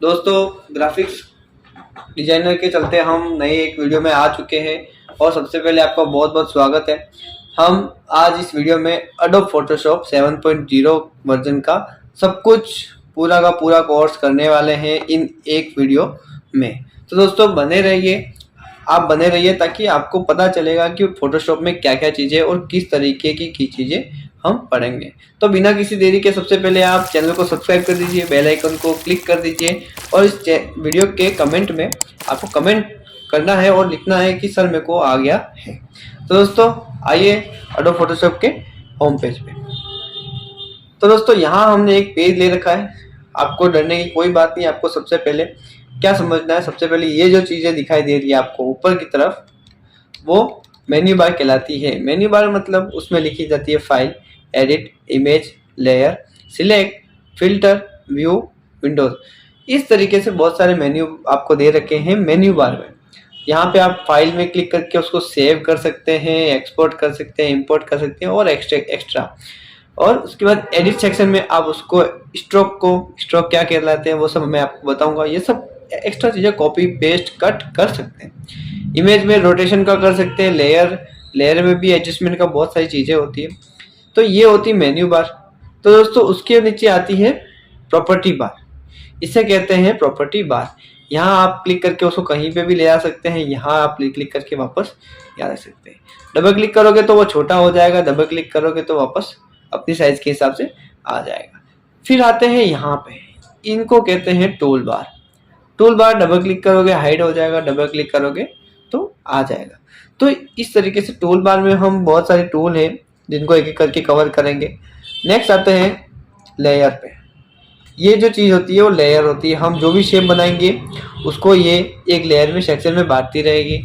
दोस्तों, graphics designer के चलते हम नए एक वीडियो में आ चुके हैं और सबसे पहले आपका बहुत बहुत स्वागत है। हम आज इस वीडियो में एडोब फोटोशॉप 7.0 वर्जन का सब कुछ पूरा का पूरा कोर्स करने वाले हैं इन एक वीडियो में। तो दोस्तों आप बने रहिए ताकि आपको पता चलेगा कि फोटोशॉप में क्या क्या चीज़ें और किस तरीके की चीज़ें हम पढ़ेंगे। तो बिना किसी देरी के सबसे पहले आप चैनल को सब्सक्राइब कर दीजिए, बेल आइकन को क्लिक कर दीजिए और इस वीडियो के कमेंट में आपको कमेंट करना है और लिखना है कि सर मेरे को आ गया है। तो दोस्तों आइए एडोब फोटोशॉप के होम पेज पे। तो दोस्तों यहाँ हमने एक पेज ले रखा है। आपको डरने की कोई बात नहीं। आपको सबसे पहले क्या समझना है, सबसे पहले ये जो चीज़ें दिखाई दे रही है आपको ऊपर की तरफ, वो मेन्यू बार कहलाती है। मेन्यू बार मतलब उसमें लिखी जाती है file, edit, image, layer, select, filter, view, Windows. इस तरीके से बहुत सारे मेन्यू आपको दे रखे हैं मेन्यू बार में। यहाँ पे आप फाइल में क्लिक करके उसको सेव कर सकते हैं, एक्सपोर्ट कर सकते हैं, इंपोर्ट कर सकते हैं और एक्स्ट्रा। और उसके बाद एडिट सेक्शन में आप उसको स्ट्रोक क्या कहलाते हैं वो सब मैं आपको बताऊंगा। ये सब एक्स्ट्रा चीज़ें कॉपी पेस्ट कट कर सकते हैं। इमेज में रोटेशन का कर सकते हैं, लेयर में भी एडजस्टमेंट का बहुत सारी चीज़ें होती है। तो ये होती है मेन्यू बार। तो दोस्तों उसके नीचे आती है प्रॉपर्टी बार। इसे कहते हैं प्रॉपर्टी बार। यहाँ आप क्लिक करके उसको कहीं पे भी ले आ सकते हैं। यहाँ आप क्लिक करके वापस यहाँ रख सकते हैं। डबल क्लिक करोगे तो वो छोटा हो जाएगा, डबल क्लिक करोगे तो वापस अपनी साइज के हिसाब से आ जाएगा। फिर आते हैं यहाँ पे, इनको कहते हैं tool bar. Tool bar double click करोगे हाइड हो जाएगा, डबल क्लिक करोगे तो आ जाएगा। तो इस तरीके से टूल बार में हम बहुत सारे टूल हैं जिनको एक एक करके कवर करेंगे। नेक्स्ट आते हैं लेयर पे। ये जो चीज़ होती है वो लेयर होती है। हम जो भी शेप बनाएंगे उसको ये एक लेयर में सेक्शन में बांटती रहेगी।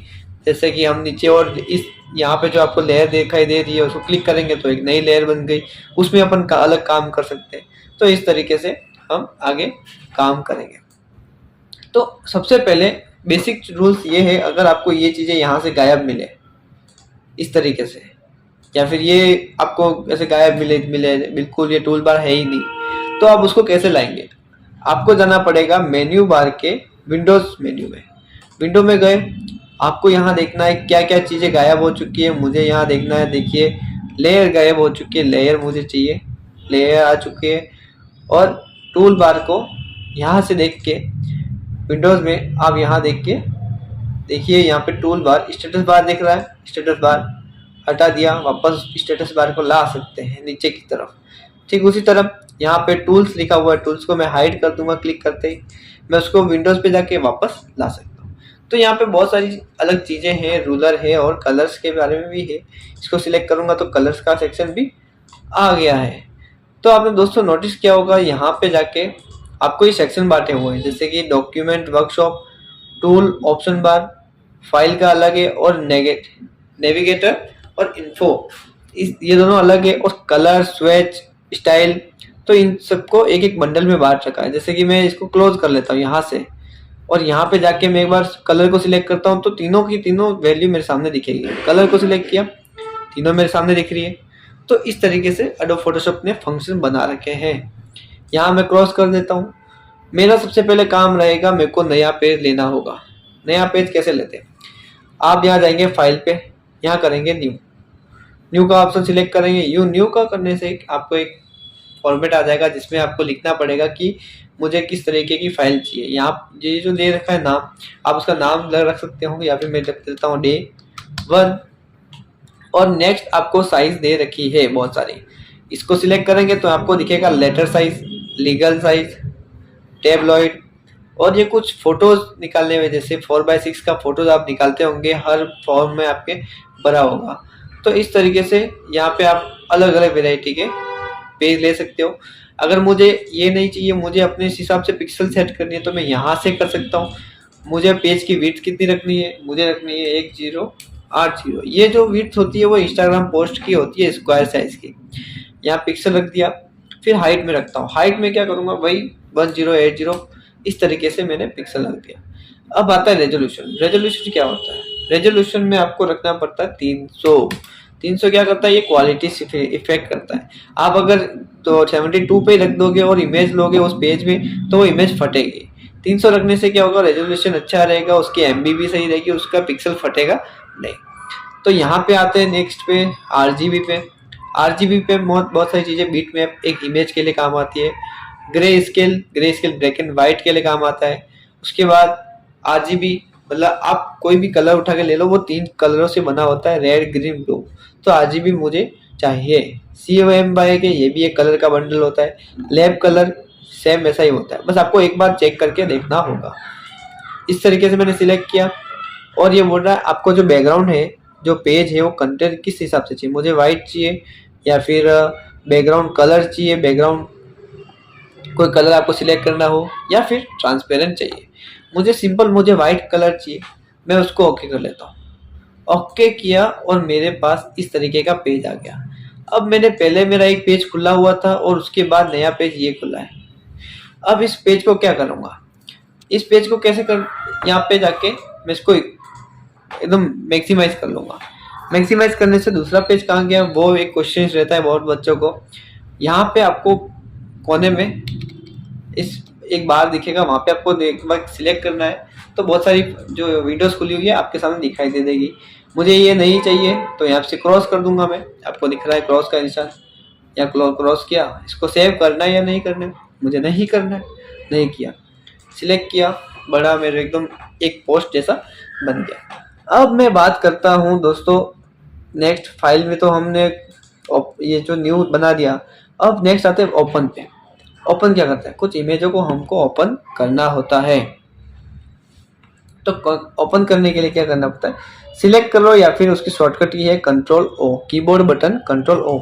जैसे कि हम नीचे और इस यहाँ पे जो आपको लेयर दिखाई दे रही है उसको क्लिक करेंगे तो एक नई लेयर बन गई, उसमें अपन अलग काम कर सकते हैं। तो इस तरीके से हम आगे काम करेंगे। तो सबसे पहले बेसिक रूल्स ये है, अगर आपको ये चीज़ें यहाँ से गायब मिले इस तरीके से, या फिर ये आपको ऐसे गायब मिले बिल्कुल ये टूल बार है ही नहीं, तो आप उसको कैसे लाएंगे? आपको जाना पड़ेगा मेन्यू बार के विंडोज मेन्यू में। विंडो में गए, आपको यहाँ देखना है क्या क्या चीज़ें गायब हो चुकी है। मुझे यहाँ देखना है, देखिए लेयर गायब हो चुकी है, लेयर मुझे चाहिए, लेयर आ चुकी है। और टूल बार को यहाँ से देख के विंडोज़ में आप यहाँ देख के देखिए, यहाँ पे टूल बार स्टेटस बार दिख रहा है। स्टेटस बार हटा दिया, वापस स्टेटस बार को ला सकते हैं नीचे की तरफ। ठीक उसी तरह यहाँ पे टूल्स लिखा हुआ है, टूल्स को मैं हाइड कर दूंगा क्लिक करते ही। मैं उसको विंडोज़ पे जाके वापस ला सकता हूँ। तो यहाँ पे बहुत सारी अलग चीज़ें हैं, रूलर है और कलर्स के बारे में भी है। इसको सिलेक्ट करूँगा तो कलर्स का सेक्शन भी आ गया है। तो आपने दोस्तों नोटिस किया होगा यहाँ पे जाके आपको ये सेक्शन बांटे हुए हैं, जैसे कि डॉक्यूमेंट, वर्कशॉप, टूल, ऑप्शन बार, फाइल का अलग है और नेविगेटर और इन्फो ये दोनों अलग है। और कलर, स्विच, स्टाइल, तो इन सबको एक एक बंडल में बांट रखा है। जैसे कि मैं इसको क्लोज कर लेता हूँ यहाँ से और यहाँ पे जाके मैं एक बार कलर को सिलेक्ट करता हूँ तो तीनों की तीनों वैल्यू मेरे सामने दिखेगी। कलर को सिलेक्ट किया, तीनों मेरे सामने दिख रही है। तो इस तरीके से एडोब फोटोशॉप ने फंक्शन बना रखे हैं। यहाँ मैं क्रॉस कर देता हूँ। मेरा सबसे पहले काम रहेगा, मेरे को नया पेज लेना होगा। नया पेज कैसे लेते हैं? आप यहाँ जाएंगे फाइल पे, यहाँ करेंगे न्यू का ऑप्शन सिलेक्ट करेंगे। न्यू का करने से आपको एक फॉर्मेट आ जाएगा जिसमें आपको लिखना पड़ेगा कि मुझे किस तरीके की फाइल चाहिए। यहाँ ये जो दे रखा है नाम, आप उसका नाम रख सकते हो या फिर मैं रख देता हूँ डे 1। और नेक्स्ट आपको साइज दे रखी है बहुत सारी। इसको सिलेक्ट करेंगे तो आपको दिखेगा letter size, legal size, tabloid. और ये कुछ फोटोज निकालने में, जैसे 4x6 का फोटोज आप निकालते होंगे, हर फॉर्म में आपके भरा होगा। तो इस तरीके से यहाँ पे आप अलग अलग वेराइटी के पेज ले सकते हो। अगर मुझे ये नहीं चाहिए, मुझे अपने हिसाब से पिक्सल सेट करनी है, तो मैं यहाँ से कर सकता हूँ। मुझे पेज की विड्थ कितनी रखनी है? मुझे रखनी है 1080। ये जो विड्थ होती है वो इंस्टाग्राम पोस्ट की होती है, स्क्वायर साइज की। यहाँ पिक्सल रख दिया। फिर हाइट में रखता हूँ। हाइट में क्या करूँगा, वही 1080 इस तरीके से मैंने पिक्सल रख दिया। अब आता है रेजोल्यूशन। रेजोल्यूशन क्या होता है? रेजोल्यूशन में आपको रखना पड़ता है 300 क्या करता है, ये क्वालिटी इफेक्ट करता है। आप अगर तो 72 पे रख दोगे और इमेज लोगे उस पेज में तो वो इमेज फटेगी। 300 रखने से क्या होगा, रेजोल्यूशन अच्छा रहेगा, उसकी एमबी भी सही रहेगी, उसका पिक्सल फटेगा नहीं। तो यहाँ पे आते हैं नेक्स्ट पे आरजीबी पे। आरजीबी पे बहुत सारी चीज़ें, बीट मैप एक इमेज के लिए काम आती है, grey scale black and white के लिए काम आता है। उसके बाद आरजीबी मतलब आप कोई भी कलर उठा के ले लो, वो 3 कलरों से बना होता है, रेड ग्रीन ब्लू। तो आरजीबी मुझे चाहिए। CMYK के ये भी एक कलर का बंडल होता है, लैब कलर सेम वैसा ही होता है, बस आपको एक बार चेक करके देखना होगा। इस तरीके से मैंने सिलेक्ट किया और ये बोल रहा है आपको जो बैकग्राउंड है, जो पेज है, वो कंटेंट किस हिसाब से चाहिए, मुझे वाइट चाहिए या फिर बैकग्राउंड कलर चाहिए, बैकग्राउंड कोई कलर आपको सिलेक्ट करना हो या फिर ट्रांसपेरेंट चाहिए। मुझे वाइट कलर चाहिए, मैं उसको ओके कर लेता हूँ। ओके किया और मेरे पास इस तरीके का पेज आ गया। अब मैंने पहले मेरा एक पेज खुला हुआ था और उसके बाद नया पेज ये खुला है। अब इस पेज को क्या करूँगा, इस पेज को कैसे कर, यहाँ पे जाके मैं इसको एकदम मैक्सिमाइज कर लूँगा। मैक्सिमाइज करने से दूसरा पेज कहाँ गया, वो एक क्वेश्चन रहता है बहुत बच्चों को। यहाँ पे आपको कोने में इस एक बार दिखेगा, वहाँ पे आपको एक बार सिलेक्ट करना है। तो बहुत सारी जो विंडोज खुली हुई है आपके सामने दिखाई दे देगी। मुझे ये नहीं चाहिए तो यहाँ से क्रॉस कर दूंगा मैं, आपको दिख रहा है क्रॉस का निशान, या क्रॉस किया। इसको सेव करना है या नहीं करना है, मुझे नहीं करना है, नहीं किया, सिलेक्ट किया, बड़ा मेरे एकदम एक पोस्ट जैसा बन गया। अब मैं बात करता हूँ दोस्तों नेक्स्ट फाइल में, तो हमने ये जो न्यू बना दिया। अब नेक्स्ट आते हैं ओपन पे। ओपन क्या करता है, कुछ इमेजों को हमको ओपन करना होता है। तो ओपन करने के लिए क्या करना पड़ता है, सिलेक्ट कर लो या फिर उसकी शॉर्टकट की है control O, keyboard button control O.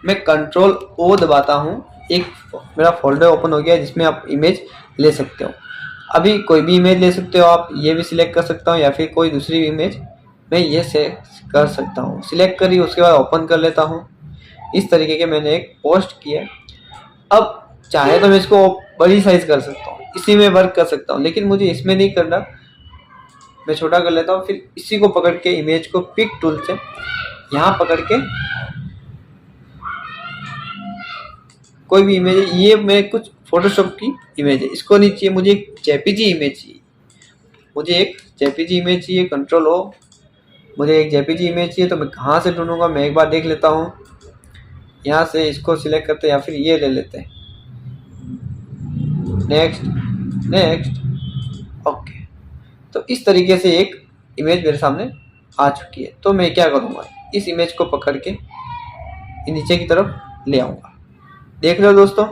मैं कंट्रोल ओ दबाता हूँ, एक मेरा फोल्डर ओपन हो गया जिसमें आप इमेज ले सकते हो। अभी कोई भी इमेज ले सकते हो आप, ये भी सिलेक्ट कर सकता हूँ या फिर कोई दूसरी इमेज मैं ये से कर सकता हूँ। सिलेक्ट करी, उसके बाद ओपन कर लेता हूँ। इस तरीके के मैंने एक पोस्ट किया। अब चाहे तो मैं इसको बड़ी साइज कर सकता हूँ, इसी में वर्क कर सकता हूँ, लेकिन मुझे इसमें नहीं करना, मैं छोटा कर लेता हूँ। फिर इसी को पकड़ के इमेज को पिक टूल से यहाँ पकड़ के कोई भी इमेज है, ये मैं कुछ फोटोशॉप की इमेज है, इसको नहीं चाहिए, मुझे एक जेपीजी इमेज चाहिए, मुझे एक जेपीजी इमेज चाहिए, कंट्रोल ओ। मुझे एक जेपीजी इमेज चाहिए, तो मैं कहाँ से ढूंढूंगा, मैं एक बार देख लेता हूँ। यहाँ से इसको सिलेक्ट करते हैं या फिर ये ले लेते हैं, नेक्स्ट नेक्स्ट, ओके। तो इस तरीके से एक इमेज मेरे सामने आ चुकी है। तो मैं क्या करूँगा, इस इमेज को पकड़ के नीचे की तरफ ले आऊँगा। देख रहे हो दोस्तों,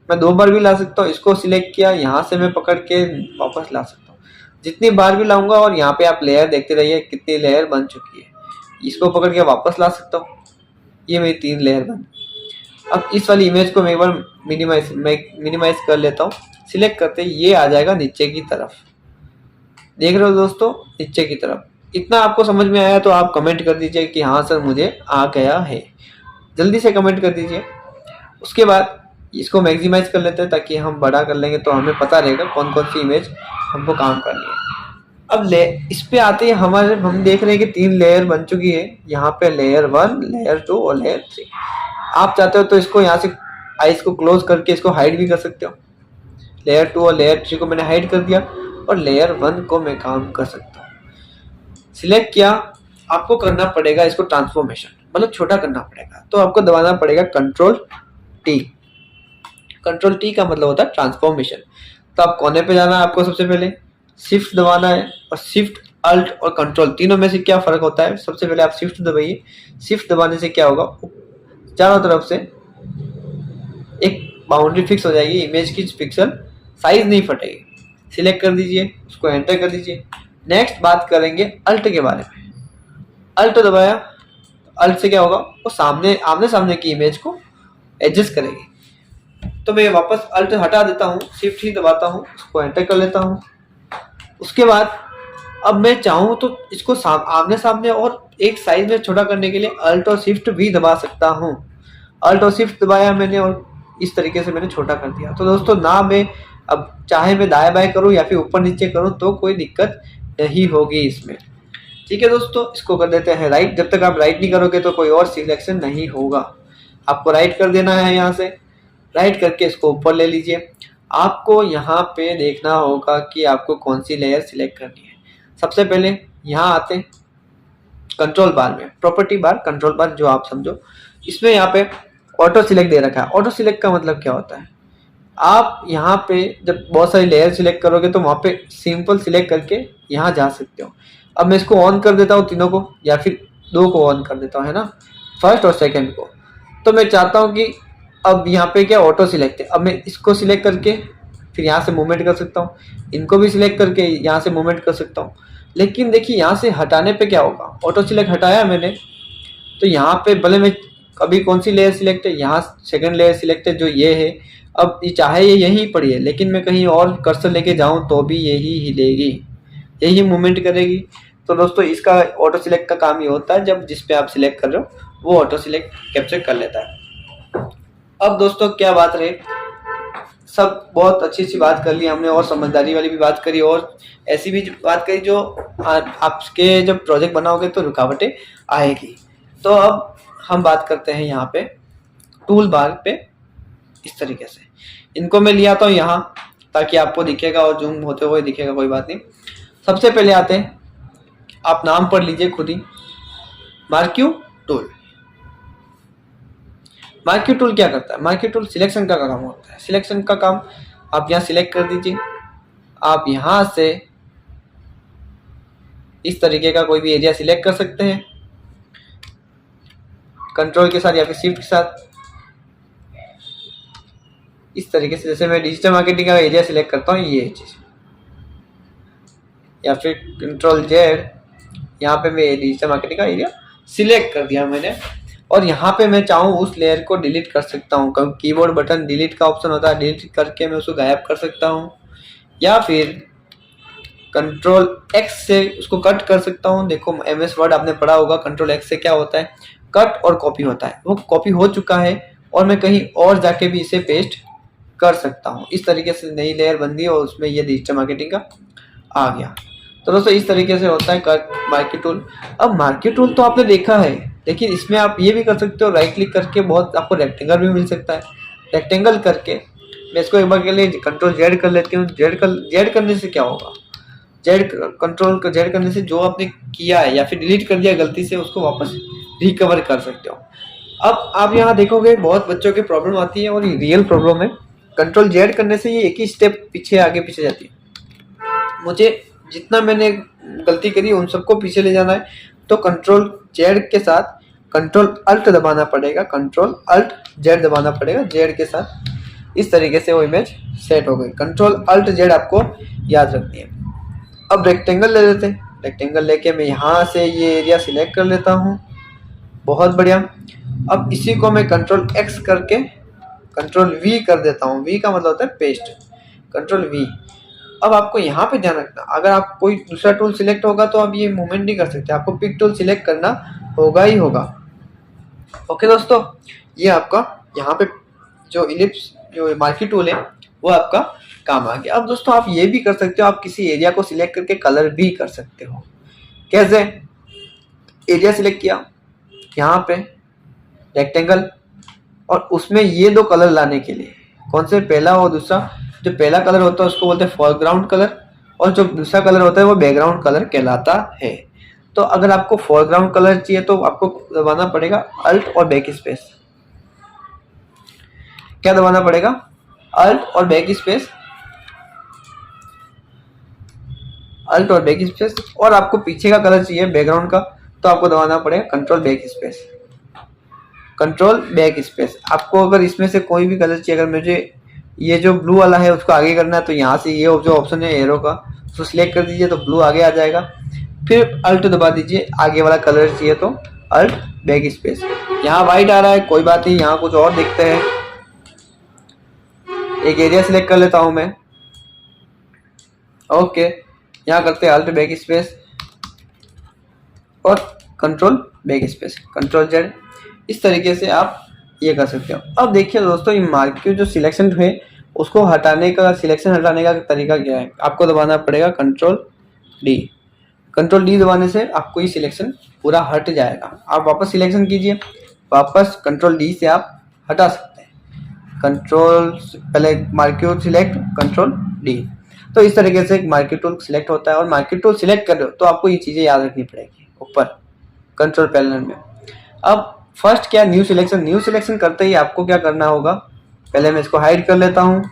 मैं 2 बार भी ला सकता हूँ। इसको सिलेक्ट किया, यहाँ से मैं पकड़ के वापस ला सकता हूँ, जितनी बार भी लाऊंगा। और यहाँ पे आप लेयर देखते रहिए कितनी लेयर बन चुकी है। इसको पकड़ के वापस ला सकता हूँ, ये मेरी 3 लेयर बन। अब इस वाली इमेज को मैं एक बार मिनिमाइज कर लेता हूँ। सिलेक्ट करते ये आ जाएगा नीचे की तरफ। देख रहे हो दोस्तों, नीचे की तरफ। इतना आपको समझ में आया तो आप कमेंट कर दीजिए कि हाँ सर मुझे आ गया है, जल्दी से कमेंट कर दीजिए। उसके बाद इसको मैक्सिमाइज कर लेते हैं ताकि हम बड़ा कर लेंगे तो हमें पता रहेगा कौन कौन सी इमेज हमको काम करनी है। अब इस पे आते हैं हम देख रहे हैं कि 3 लेयर बन चुकी है। यहाँ पे लेयर 1, लेयर 2 और लेयर 3। आप चाहते हो तो इसको यहाँ से आइज को क्लोज करके इसको हाइड भी कर सकते हो। लेयर 2 और लेयर 3 को मैंने हाइड कर दिया और लेयर 1 को मैं काम कर सकता हूँ। सिलेक्ट किया, आपको करना पड़ेगा इसको ट्रांसफॉर्मेशन, मतलब छोटा करना पड़ेगा। तो आपको दबाना पड़ेगा कंट्रोल टी। कंट्रोल टी का मतलब होता है ट्रांसफॉर्मेशन। तो आप कोने पे जाना है, आपको सबसे पहले शिफ्ट दबाना है, और शिफ्ट अल्ट और कंट्रोल तीनों में से क्या फर्क होता है। सबसे पहले आप शिफ्ट दबाइए। शिफ्ट दबाने से क्या होगा, चारों तरफ से एक बाउंड्री फिक्स हो जाएगी, इमेज की पिक्सल साइज नहीं फटेगी। सिलेक्ट कर दीजिए, उसको एंटर कर दीजिए। नेक्स्ट बात करेंगे अल्ट के बारे में। अल्ट दबाया, अल्ट से क्या होगा, वो आमने सामने की इमेज को एडजस्ट करेगी। तो मैं वापस अल्ट हटा देता हूँ, शिफ्ट ही दबाता हूँ, उसको एंटर कर लेता हूँ। उसके बाद अब मैं चाहूँ तो इसको आमने सामने और एक साइज में छोटा करने के लिए अल्ट और शिफ्ट भी दबा सकता हूँ। अल्ट और शिफ्ट दबाया मैंने और इस तरीके से मैंने छोटा कर दिया। तो दोस्तों ना मैं अब चाहे मैं दाएं बाएं करूँ या फिर ऊपर नीचे करूँ तो कोई दिक्कत नहीं होगी इसमें। ठीक है दोस्तों, इसको कर देते हैं राइट। जब तक आप राइट नहीं करोगे तो कोई और सिलेक्शन नहीं होगा। आपको राइट कर देना है, यहाँ से राइट करके इसको ऊपर ले लीजिए। आपको यहाँ पे देखना होगा कि आपको कौन सी लेयर सिलेक्ट करनी है। सबसे पहले यहाँ आते कंट्रोल बार में, प्रॉपर्टी बार, कंट्रोल बार जो आप समझो, इसमें यहाँ पे ऑटो सिलेक्ट दे रखा है। ऑटो सिलेक्ट का मतलब क्या होता है, आप यहाँ पे जब बहुत सारी लेयर सिलेक्ट करोगे तो वहाँ पे सिंपल सिलेक्ट करके यहाँ जा सकते हो। अब मैं इसको ऑन कर देता हूँ तीनों को, या फिर दो को ऑन कर देता हूँ, है ना, फर्स्ट और सेकंड को। तो मैं चाहता हूँ कि अब यहाँ पे क्या ऑटो सिलेक्ट है, अब मैं इसको सिलेक्ट करके फिर यहाँ से मूवमेंट कर सकता हूँ, इनको भी सिलेक्ट करके यहाँ से मूवमेंट कर सकता हूँ। लेकिन देखिए यहाँ से हटाने पे क्या होगा, ऑटो सिलेक्ट हटाया मैंने तो यहाँ पे भले मैं अभी कौन सी लेयर सिलेक्ट है, यहाँ सेकंड लेयर सिलेक्ट है जो ये है। अब ये चाहे ये यहीं पड़ी है, लेकिन मैं कहीं और कर्सर लेके जाऊँ तो भी यही हिलेगी, यही मूवमेंट करेगी। तो दोस्तों इसका ऑटो सिलेक्ट का काम ये होता है, जब जिस पे आप सिलेक्ट कर रहे हो वो ऑटो सिलेक्ट कैप्चर कर लेता है। अब दोस्तों क्या बात रहे, सब बहुत अच्छी सी बात कर ली हमने, और समझदारी वाली भी बात करी, और ऐसी भी बात करी जो आपके जब प्रोजेक्ट बनाओगे तो रुकावटें आएगी। तो अब हम बात करते हैं यहाँ पे टूल बार पे। इस तरीके से इनको मैं ले आता हूँ यहाँ, ताकि आपको दिखेगा और जूम होते हुए दिखेगा, कोई बात नहीं। सबसे पहले आते हैं, आप नाम पढ़ लीजिए खुद ही, मार्क्यू टूल। मार्क्यू टूल क्या करता है, मार्क्यू टूल सिलेक्शन का काम होता है। सिलेक्शन का काम आप यहाँ सिलेक्ट कर दीजिए, आप यहाँ से इस तरीके का कोई भी एरिया सिलेक्ट कर सकते हैं कंट्रोल के साथ या फिर शिफ्ट के साथ। इस तरीके से, जैसे मैं डिजिटल मार्केटिंग का एरिया सिलेक्ट करता हूँ ये चीज, या फिर कंट्रोल जेड, यहाँ पे मैं डिजिटल मार्केटिंग का एरिया सिलेक्ट कर दिया मैंने। और यहाँ पे मैं चाहूँ उस लेयर को डिलीट कर सकता हूँ, क्योंकि कीबोर्ड बटन डिलीट का ऑप्शन होता है, डिलीट करके मैं उसको गायब कर सकता हूँ, या फिर कंट्रोल एक्स से उसको कट कर सकता हूँ। देखो MS वर्ड आपने पढ़ा होगा, कंट्रोल एक्स से क्या होता है, कट और कॉपी होता है। वो कॉपी हो चुका है और मैं कहीं और जाके भी इसे पेस्ट कर सकता हूँ। इस तरीके से नई लेयर बन गई और उसमें ये डिजिटल मार्केटिंग का आ गया। तो दोस्तों इस तरीके से होता है मार्क्यू टूल। अब मार्क्यू टूल तो आपने देखा है, लेकिन इसमें आप ये भी कर सकते हो, राइट क्लिक करके बहुत आपको रेक्टेंगल भी मिल सकता है। रेक्टेंगल करके मैं इसको एक बार के लिए कंट्रोल जेड कर लेती हूँ। जेड करने से क्या होगा, कंट्रोल जेड करने से जो आपने किया है या फिर डिलीट कर दिया गलती से, उसको वापस रिकवर कर सकते हो। अब आप यहाँ देखोगे बहुत बच्चों की प्रॉब्लम आती है, और ये रियल प्रॉब्लम है। कंट्रोल जेड करने से ये एक ही स्टेप पीछे आगे पीछे जाती है। मुझे जितना मैंने गलती करी उन सबको पीछे ले जाना है, तो कंट्रोल जेड के साथ कंट्रोल अल्ट दबाना पड़ेगा, कंट्रोल अल्ट जेड दबाना पड़ेगा जेड के साथ। इस तरीके से वो इमेज सेट हो गई। कंट्रोल अल्ट जेड आपको याद रखनी है। अब रेक्टेंगल ले लेते हैं। रेक्टेंगल लेके मैं यहाँ से ये एरिया सिलेक्ट कर लेता हूँ, बहुत बढ़िया। अब इसी को मैं कंट्रोल एक्स करके कंट्रोल वी कर देता हूँ। वी का मतलब होता है पेस्ट, कंट्रोल वी। अब आपको यहाँ पे ध्यान रखना, अगर आप कोई दूसरा टूल सिलेक्ट होगा तो आप ये मूवमेंट नहीं कर सकते, आपको पिक टूल सिलेक्ट करना होगा ही होगा। ओके दोस्तों, ये आपका यहाँ पे जो इलिप्स जो मार्क्यू टूल है वो आपका काम आ गया। अब दोस्तों आप ये भी कर सकते हो, आप किसी एरिया को सिलेक्ट करके कलर भी कर सकते हो। कैसे, एरिया सिलेक्ट किया, यहाँ पे रेक्टेंगल, और उसमें ये दो कलर लाने के लिए, कौन से, पहला और दूसरा। जो पहला कलर होता है उसको बोलते हैं फोरग्राउंड कलर, और जो दूसरा कलर होता है वो बैकग्राउंड कलर कहलाता है। तो अगर आपको फोरग्राउंड कलर चाहिए तो आपको दबाना पड़ेगा अल्ट और बैक स्पेस। क्या दबाना पड़ेगा, अल्ट और बैक स्पेस, अल्ट और बैक स्पेस। और आपको पीछे का कलर चाहिए बैकग्राउंड का, तो आपको दबाना पड़ेगा control back space, control back space. आपको अगर इसमें से कोई भी कलर चाहिए, अगर मुझे ये जो ब्लू वाला है उसको आगे करना है, तो यहाँ से ये जो ऑप्शन है एरो का, उसको सिलेक्ट कर दीजिए तो ब्लू आगे आ जाएगा। फिर अल्ट दबा दीजिए, आगे वाला कलर चाहिए तो अल्ट बैक स्पेस। यहाँ व्हाइट आ रहा है, कोई बात नहीं, यहाँ कुछ और दिखते हैं। एक एरिया सिलेक्ट कर लेता हूँ मैं, ओके। यहाँ करते हैं अल्ट बैक स्पेस और control back space, control Z. इस तरीके से आप ये कर सकते हो। अब देखिए दोस्तों, ये मार्क्यू जो सिलेक्शन है उसको हटाने का, सिलेक्शन हटाने का तरीका क्या है, आपको दबाना पड़ेगा कंट्रोल डी। कंट्रोल डी दबाने से आपको ये सिलेक्शन पूरा हट जाएगा। आप वापस सिलेक्शन कीजिए, वापस कंट्रोल डी से आप हटा सकते हैं। कंट्रोल पहले मार्क्यू सिलेक्ट कंट्रोल डी। तो इस तरीके से मार्क्यू टूल सिलेक्ट होता है। और मार्क्यू टूल सिलेक्ट कर रहे हो तो आपको ये चीज़ें याद रखनी पड़ेगी ऊपर कंट्रोल पैनल में। अब फर्स्ट क्या, न्यू सिलेक्शन। न्यू सिलेक्शन करते ही आपको क्या करना होगा, पहले मैं इसको हाइड कर लेता हूँ,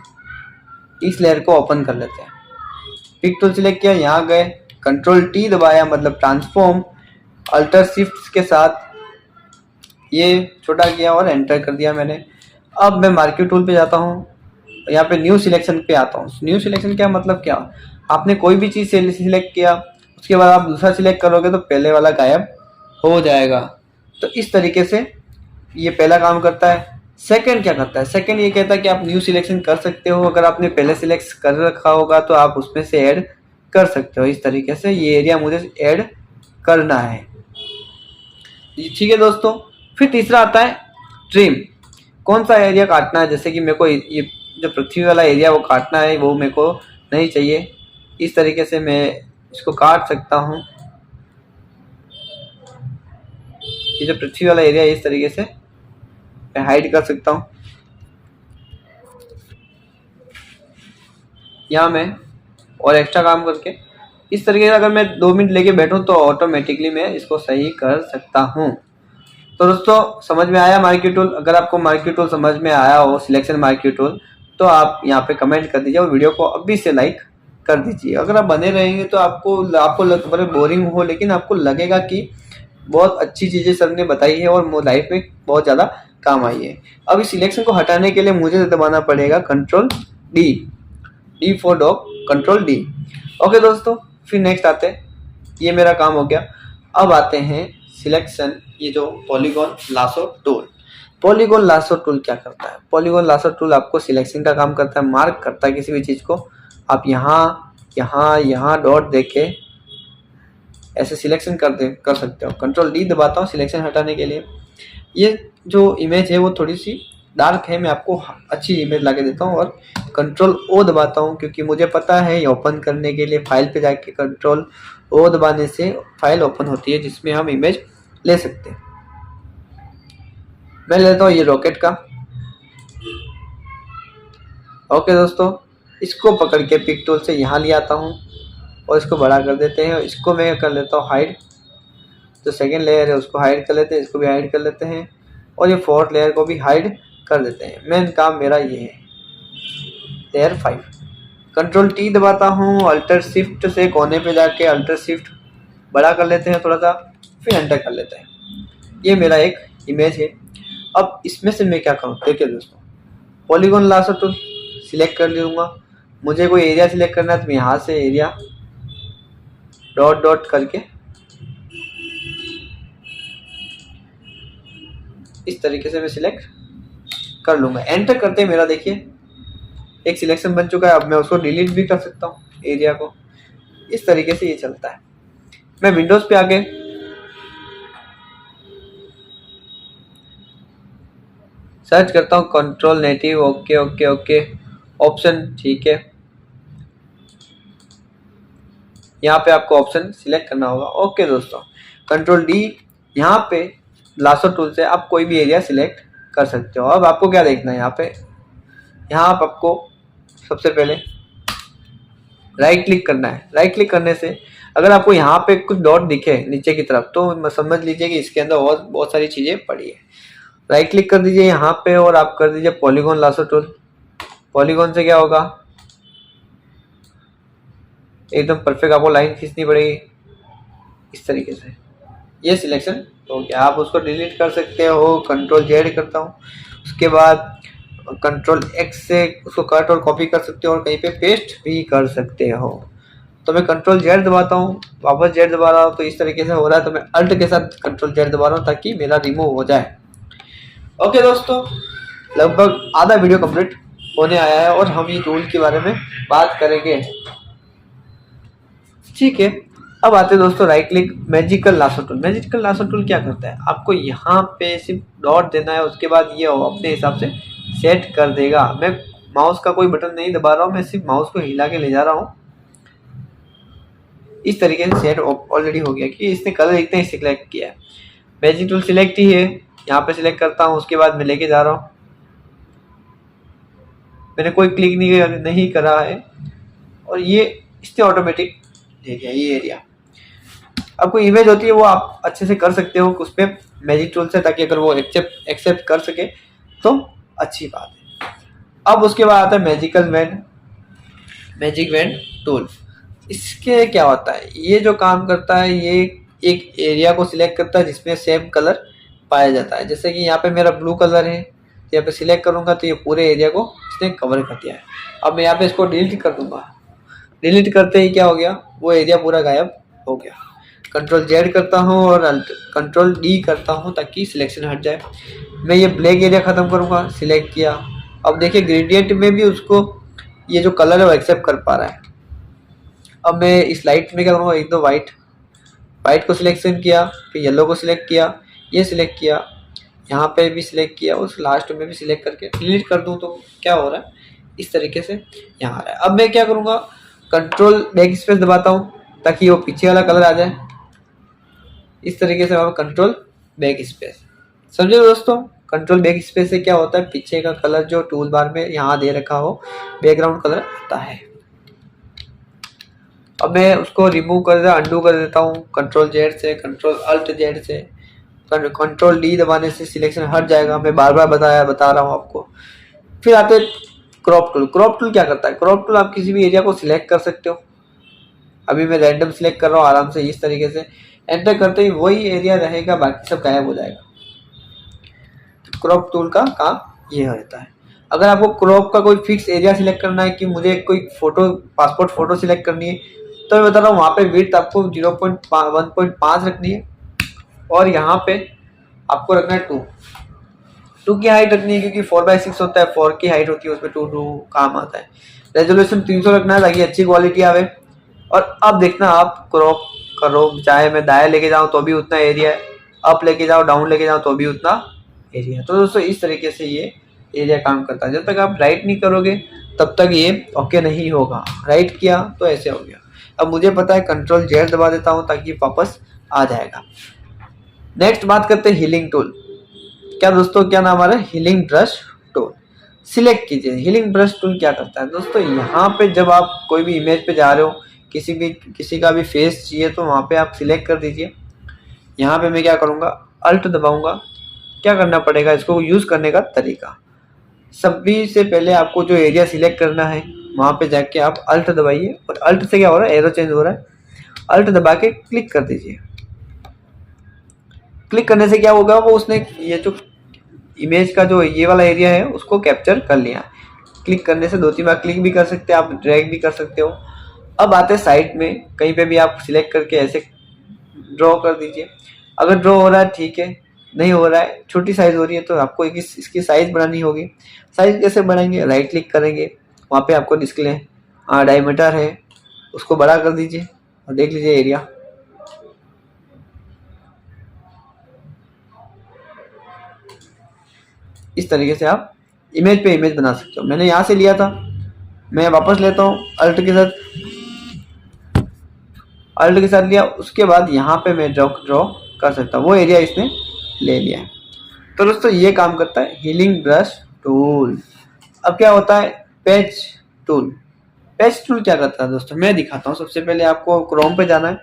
इस लेयर को ओपन कर लेते हैं। पिक टूल सिलेक्ट किया, यहाँ गए, कंट्रोल टी दबाया मतलब ट्रांसफॉर्म, अल्टर शिफ्ट के साथ ये छोटा किया और एंटर कर दिया मैंने। अब मैं मार्क्यू टूल पे जाता हूँ, यहाँ पे न्यू सिलेक्शन पे आता हूँ। न्यू सिलेक्शन क्या मतलब, क्या आपने कोई भी चीज़ सिलेक्ट किया, उसके बाद आप दूसरा सिलेक्ट करोगे तो पहले वाला गायब हो जाएगा। तो इस तरीके से ये पहला काम करता है। सेकंड क्या करता है, सेकंड ये कहता है कि आप न्यू सिलेक्शन कर सकते हो। अगर आपने पहले सिलेक्ट कर रखा होगा तो आप उसमें से ऐड कर सकते हो। इस तरीके से ये एरिया मुझे ऐड करना है, ठीक है दोस्तों। फिर तीसरा आता है ट्रिम, कौन सा एरिया काटना है। जैसे कि मेरे को ये जो पृथ्वी वाला एरिया वो काटना है, वो मेरे को नहीं चाहिए। इस तरीके से मैं इसको काट सकता हूँ। ये जो पृथ्वी वाला एरिया है इस तरीके से मैं हाइड कर सकता हूँ। यहाँ मैं और एक्स्ट्रा काम करके इस तरीके से अगर मैं 2 मिनट लेके बैठूँ तो ऑटोमेटिकली मैं इसको सही कर सकता हूँ। तो दोस्तों समझ में आया मार्क्यू टूल। अगर आपको मार्क्यू टूल समझ में आया हो, सिलेक्शन मार्क्यू टूल, तो आप यहाँ पे कमेंट कर दीजिए और वीडियो को अभी से लाइक कर दीजिए। अगर आप बने रहेंगे तो आपको बड़े बोरिंग हो, लेकिन आपको लगेगा कि बहुत अच्छी चीज़ें सर ने बताई है और लाइफ में बहुत ज़्यादा काम आई है। अब इस सिलेक्शन को हटाने के लिए मुझे दबाना पड़ेगा control D, D for dog, control D. Okay दोस्तों, फिर नेक्स्ट आते हैं, ये मेरा काम हो गया। अब आते हैं सिलेक्शन, ये जो polygon lasso tool. Polygon lasso tool क्या करता है, पॉलीगॉन लासो टूल आपको सिलेक्शन का काम करता है, मार्क करता है किसी भी चीज़ को। आप यहाँ डॉट देके ऐसे सिलेक्शन कर सकते हो। कंट्रोल डी दबाता हूँ सिलेक्शन हटाने के लिए। ये जो इमेज है वो थोड़ी सी डार्क है, मैं आपको अच्छी इमेज ला के देता हूँ। और कंट्रोल ओ दबाता हूँ क्योंकि मुझे पता है ये ओपन करने के लिए फाइल पे जाके कंट्रोल ओ दबाने से फाइल ओपन होती है जिसमें हम इमेज ले सकते हैं। मैं लेता हूँ ये रॉकेट का। ओके दोस्तों, इसको पकड़ के पिक टूल से यहाँ ले आता हूँ और इसको बड़ा कर देते हैं। इसको मैं कर लेता हूँ हाइड, जो सेकेंड लेयर है उसको हाइड कर लेते हैं, इसको भी हाइड कर लेते हैं और ये फोर्थ लेयर को भी हाइड कर देते हैं। मेन काम मेरा ये है, लेयर 5। कंट्रोल टी दबाता हूँ, अल्टर शिफ्ट से कोने पे जाके अल्टर शिफ्ट बड़ा कर लेते हैं थोड़ा सा, फिर एंटर कर लेते हैं। ये मेरा एक इमेज है। अब इसमें से मैं क्या करूँ, देखिए दोस्तों, पॉलीगॉन लासो टूल सिलेक्ट कर लूँगा। मुझे कोई एरिया सिलेक्ट करना है तो मैं यहाँ से एरिया डॉट डॉट करके इस तरीके से मैं सिलेक्ट कर लूँगा। एंटर करते ही मेरा देखिए एक सिलेक्शन बन चुका है। अब मैं उसको डिलीट भी कर सकता हूँ एरिया को। इस तरीके से ये चलता है। मैं विंडोज़ पे आके सर्च करता हूँ control native, okay okay okay, option ठीक है। यहाँ पे आपको ऑप्शन सिलेक्ट करना होगा। ओके दोस्तों, कंट्रोल डी, यहाँ पे लासो टूल से आप कोई भी एरिया सिलेक्ट कर सकते हो। अब आपको क्या देखना है, यहाँ आपको सबसे पहले राइट क्लिक करना है। राइट क्लिक करने से अगर आपको यहाँ पे कुछ डॉट दिखे नीचे की तरफ तो समझ लीजिए कि इसके अंदर और बहुत सारी चीज़ें पड़ी है। राइट क्लिक कर दीजिए यहाँ पे और आप कर दीजिए पॉलीगॉन लासो टूल। पॉलीगॉन से क्या होगा, एकदम परफेक्ट आपको लाइन खींचनी पड़ेगी इस तरीके से। ये सिलेक्शन हो गया। आप उसको डिलीट कर सकते हो, कंट्रोल जेड करता हूँ, उसके बाद कंट्रोल एक्स से उसको कट और कॉपी कर सकते हो और कहीं पे पेस्ट भी कर सकते हो। तो मैं कंट्रोल जेड दबाता हूँ, वापस जेड दबा रहा हूँ तो इस तरीके से हो रहा है। तो मैं अल्ट के साथ कंट्रोल जेड दबा रहा हूँ ताकि मेरा रिमूव हो जाए। ओके दोस्तों, लगभग आधा वीडियो कंप्लीट होने आया है और हम ये टूल के बारे में बात करेंगे, ठीक है। अब आते हैं दोस्तों right click, magical lasso tool. Magical lasso tool क्या करता है, आपको यहाँ पे सिर्फ डॉट देना है, उसके बाद ये अपने हिसाब से सेट कर देगा। मैं माउस का कोई बटन नहीं दबा रहा हूँ, मैं सिर्फ माउस को हिला के ले जा रहा हूँ। इस तरीके से सेट ऑलरेडी हो गया कि इसने कलर इतने ही सिलेक्ट किया है। मैजिक टूल सिलेक्ट ही है, यहाँ पे सिलेक्ट करता हूँ, उसके बाद मैं लेके जा रहा हूँ। मैंने कोई क्लिक नहीं करा है और ये इसने ऑटोमेटिक ले लिया ये एरिया। अब कोई इमेज होती है वो आप अच्छे से कर सकते हो उस पर मैजिक टूल से, ताकि अगर वो एक्सेप्ट कर सके तो अच्छी बात है। अब उसके बाद आता है मैजिक वैन टूल। इसके क्या होता है, ये जो काम करता है ये एक एरिया को सिलेक्ट करता है जिसमें सेम कलर पाया जाता है। जैसे कि यहाँ पे मेरा ब्लू कलर है, यहाँ पे सिलेक्ट करूंगा तो ये पूरे एरिया को इसने कवर कर दिया है। अब मैं यहाँ पे इसको डिलीट कर दूंगा, डिलीट करते ही क्या हो गया, वो एरिया पूरा गायब हो गया। कंट्रोल जेड करता हूँ और कंट्रोल डी करता हूँ ताकि सिलेक्शन हट जाए। मैं ये ब्लैक एरिया ख़त्म करूँगा, सिलेक्ट किया। अब देखिए ग्रेडियंट में भी उसको ये जो कलर है वो एक्सेप्ट कर पा रहा है। अब मैं इस लाइट में क्या करूँगा, एक दो वाइट को सिलेक्शन किया, फिर येलो को सिलेक्ट किया, ये सिलेक्ट किया, यहाँ पे भी सिलेक्ट किया, उस लास्ट में भी सिलेक्ट करके डिलीट कर दूँ तो क्या हो रहा है, इस तरीके से यहाँ आ रहा है। अब मैं क्या करूँगा, कंट्रोल बैक स्पेस दबाता हूँ ताकि वो पीछे वाला कलर आ जाए। इस तरीके से कंट्रोल बैक स्पेस, समझे दोस्तों। कंट्रोल बैक स्पेस से क्या होता है, पीछे का कलर जो टूल बार में यहाँ दे रखा हो बैकग्राउंड कलर आता है। अब मैं उसको रिमूव कर अंडू कर देता हूँ कंट्रोल जेड से, कंट्रोल अल्ट जेड से। कंट्रोल डी दबाने से सिलेक्शन हट जाएगा, मैं बार बार बता रहा हूँ आपको। फिर आते क्रॉप टूल। क्रॉप टूल क्या करता है, क्रॉप टूल आप किसी भी एरिया को सिलेक्ट कर सकते हो। अभी मैं रैंडम सिलेक्ट कर रहा हूँ आराम से, इस तरीके से एंटर करते ही वही एरिया रहेगा, बाकी सब गायब हो जाएगा। तो क्रॉप टूल का काम ये रहता है। अगर आपको क्रॉप का कोई फिक्स एरिया सिलेक्ट करना है कि मुझे कोई फोटो पासपोर्ट फोटो सिलेक्ट करनी है, तो मैं बता रहा हूँ वहाँ पे विड्थ आपको 1.5 रखनी है और यहाँ पे आपको रखना है 2 की हाइट रखनी है, क्योंकि 4/6 होता है, 4 की हाइट होती है उसमें 2 काम आता है। रेजोल्यूशन 300 रखना है ताकि अच्छी क्वालिटी आवे। और अब देखना आप क्रॉप करो, चाहे मैं दाएं लेके जाऊँ तो भी उतना एरिया है, अप लेके जाओ डाउन लेके जाओ तो भी उतना एरिया है। तो दोस्तों इस तरीके से ये एरिया काम करता है। जब तक आप राइट नहीं करोगे तब तक ये ओके नहीं होगा। राइट किया तो ऐसे हो गया। अब मुझे पता है कंट्रोल जेड दबा देता हूँ ताकि वापस आ जाएगा। नेक्स्ट बात करते हैं हीलिंग टूल। क्या दोस्तों, क्या नाम आ रहा है, हीलिंग ब्रश टूल। सिलेक्ट कीजिए। हीलिंग ब्रश टूल क्या करता है दोस्तों, यहाँ पे जब आप कोई भी इमेज पे जा रहे हो, किसी का भी फेस चाहिए तो वहाँ पे आप सिलेक्ट कर दीजिए। यहाँ पे मैं क्या करूँगा, अल्ट दबाऊंगा। क्या करना पड़ेगा, इसको यूज़ करने का तरीका, सभी से पहले आपको जो एरिया सिलेक्ट करना है वहाँ पे जाके आप अल्ट दबाइए और अल्ट से क्या हो रहा है, एरो चेंज हो रहा है। अल्ट दबा के क्लिक कर दीजिए। क्लिक करने से क्या होगा, वो उसने ये जो इमेज का जो ये वाला एरिया है उसको कैप्चर कर लिया। क्लिक करने से 2-3 बार क्लिक भी कर सकते हैं आप, ड्रैग भी कर सकते हो। अब आते हैं साइड में, कहीं पे भी आप सिलेक्ट करके ऐसे ड्रॉ कर दीजिए। अगर ड्रॉ हो रहा है ठीक है, नहीं हो रहा है, छोटी साइज हो रही है तो आपको इसकी साइज बनानी होगी। साइज कैसे बनाएंगे, राइट क्लिक करेंगे, वहाँ पे आपको डिस्प्ले डायमीटर है उसको बड़ा कर दीजिए और देख लीजिए एरिया। इस तरीके से आप इमेज पे इमेज बना सकते हो। मैंने यहाँ से लिया था, मैं वापस लेता हूँ अल्ट के साथ लिया। उसके बाद यहाँ पे मैं ड्रॉ कर सकता हूँ, वो एरिया इसने ले लिया है। तो दोस्तों ये काम करता है हीलिंग ब्रश टूल। अब क्या होता है पैच टूल। पैच टूल क्या करता है दोस्तों, मैं दिखाता हूँ। सबसे पहले आपको क्रोम पे जाना है।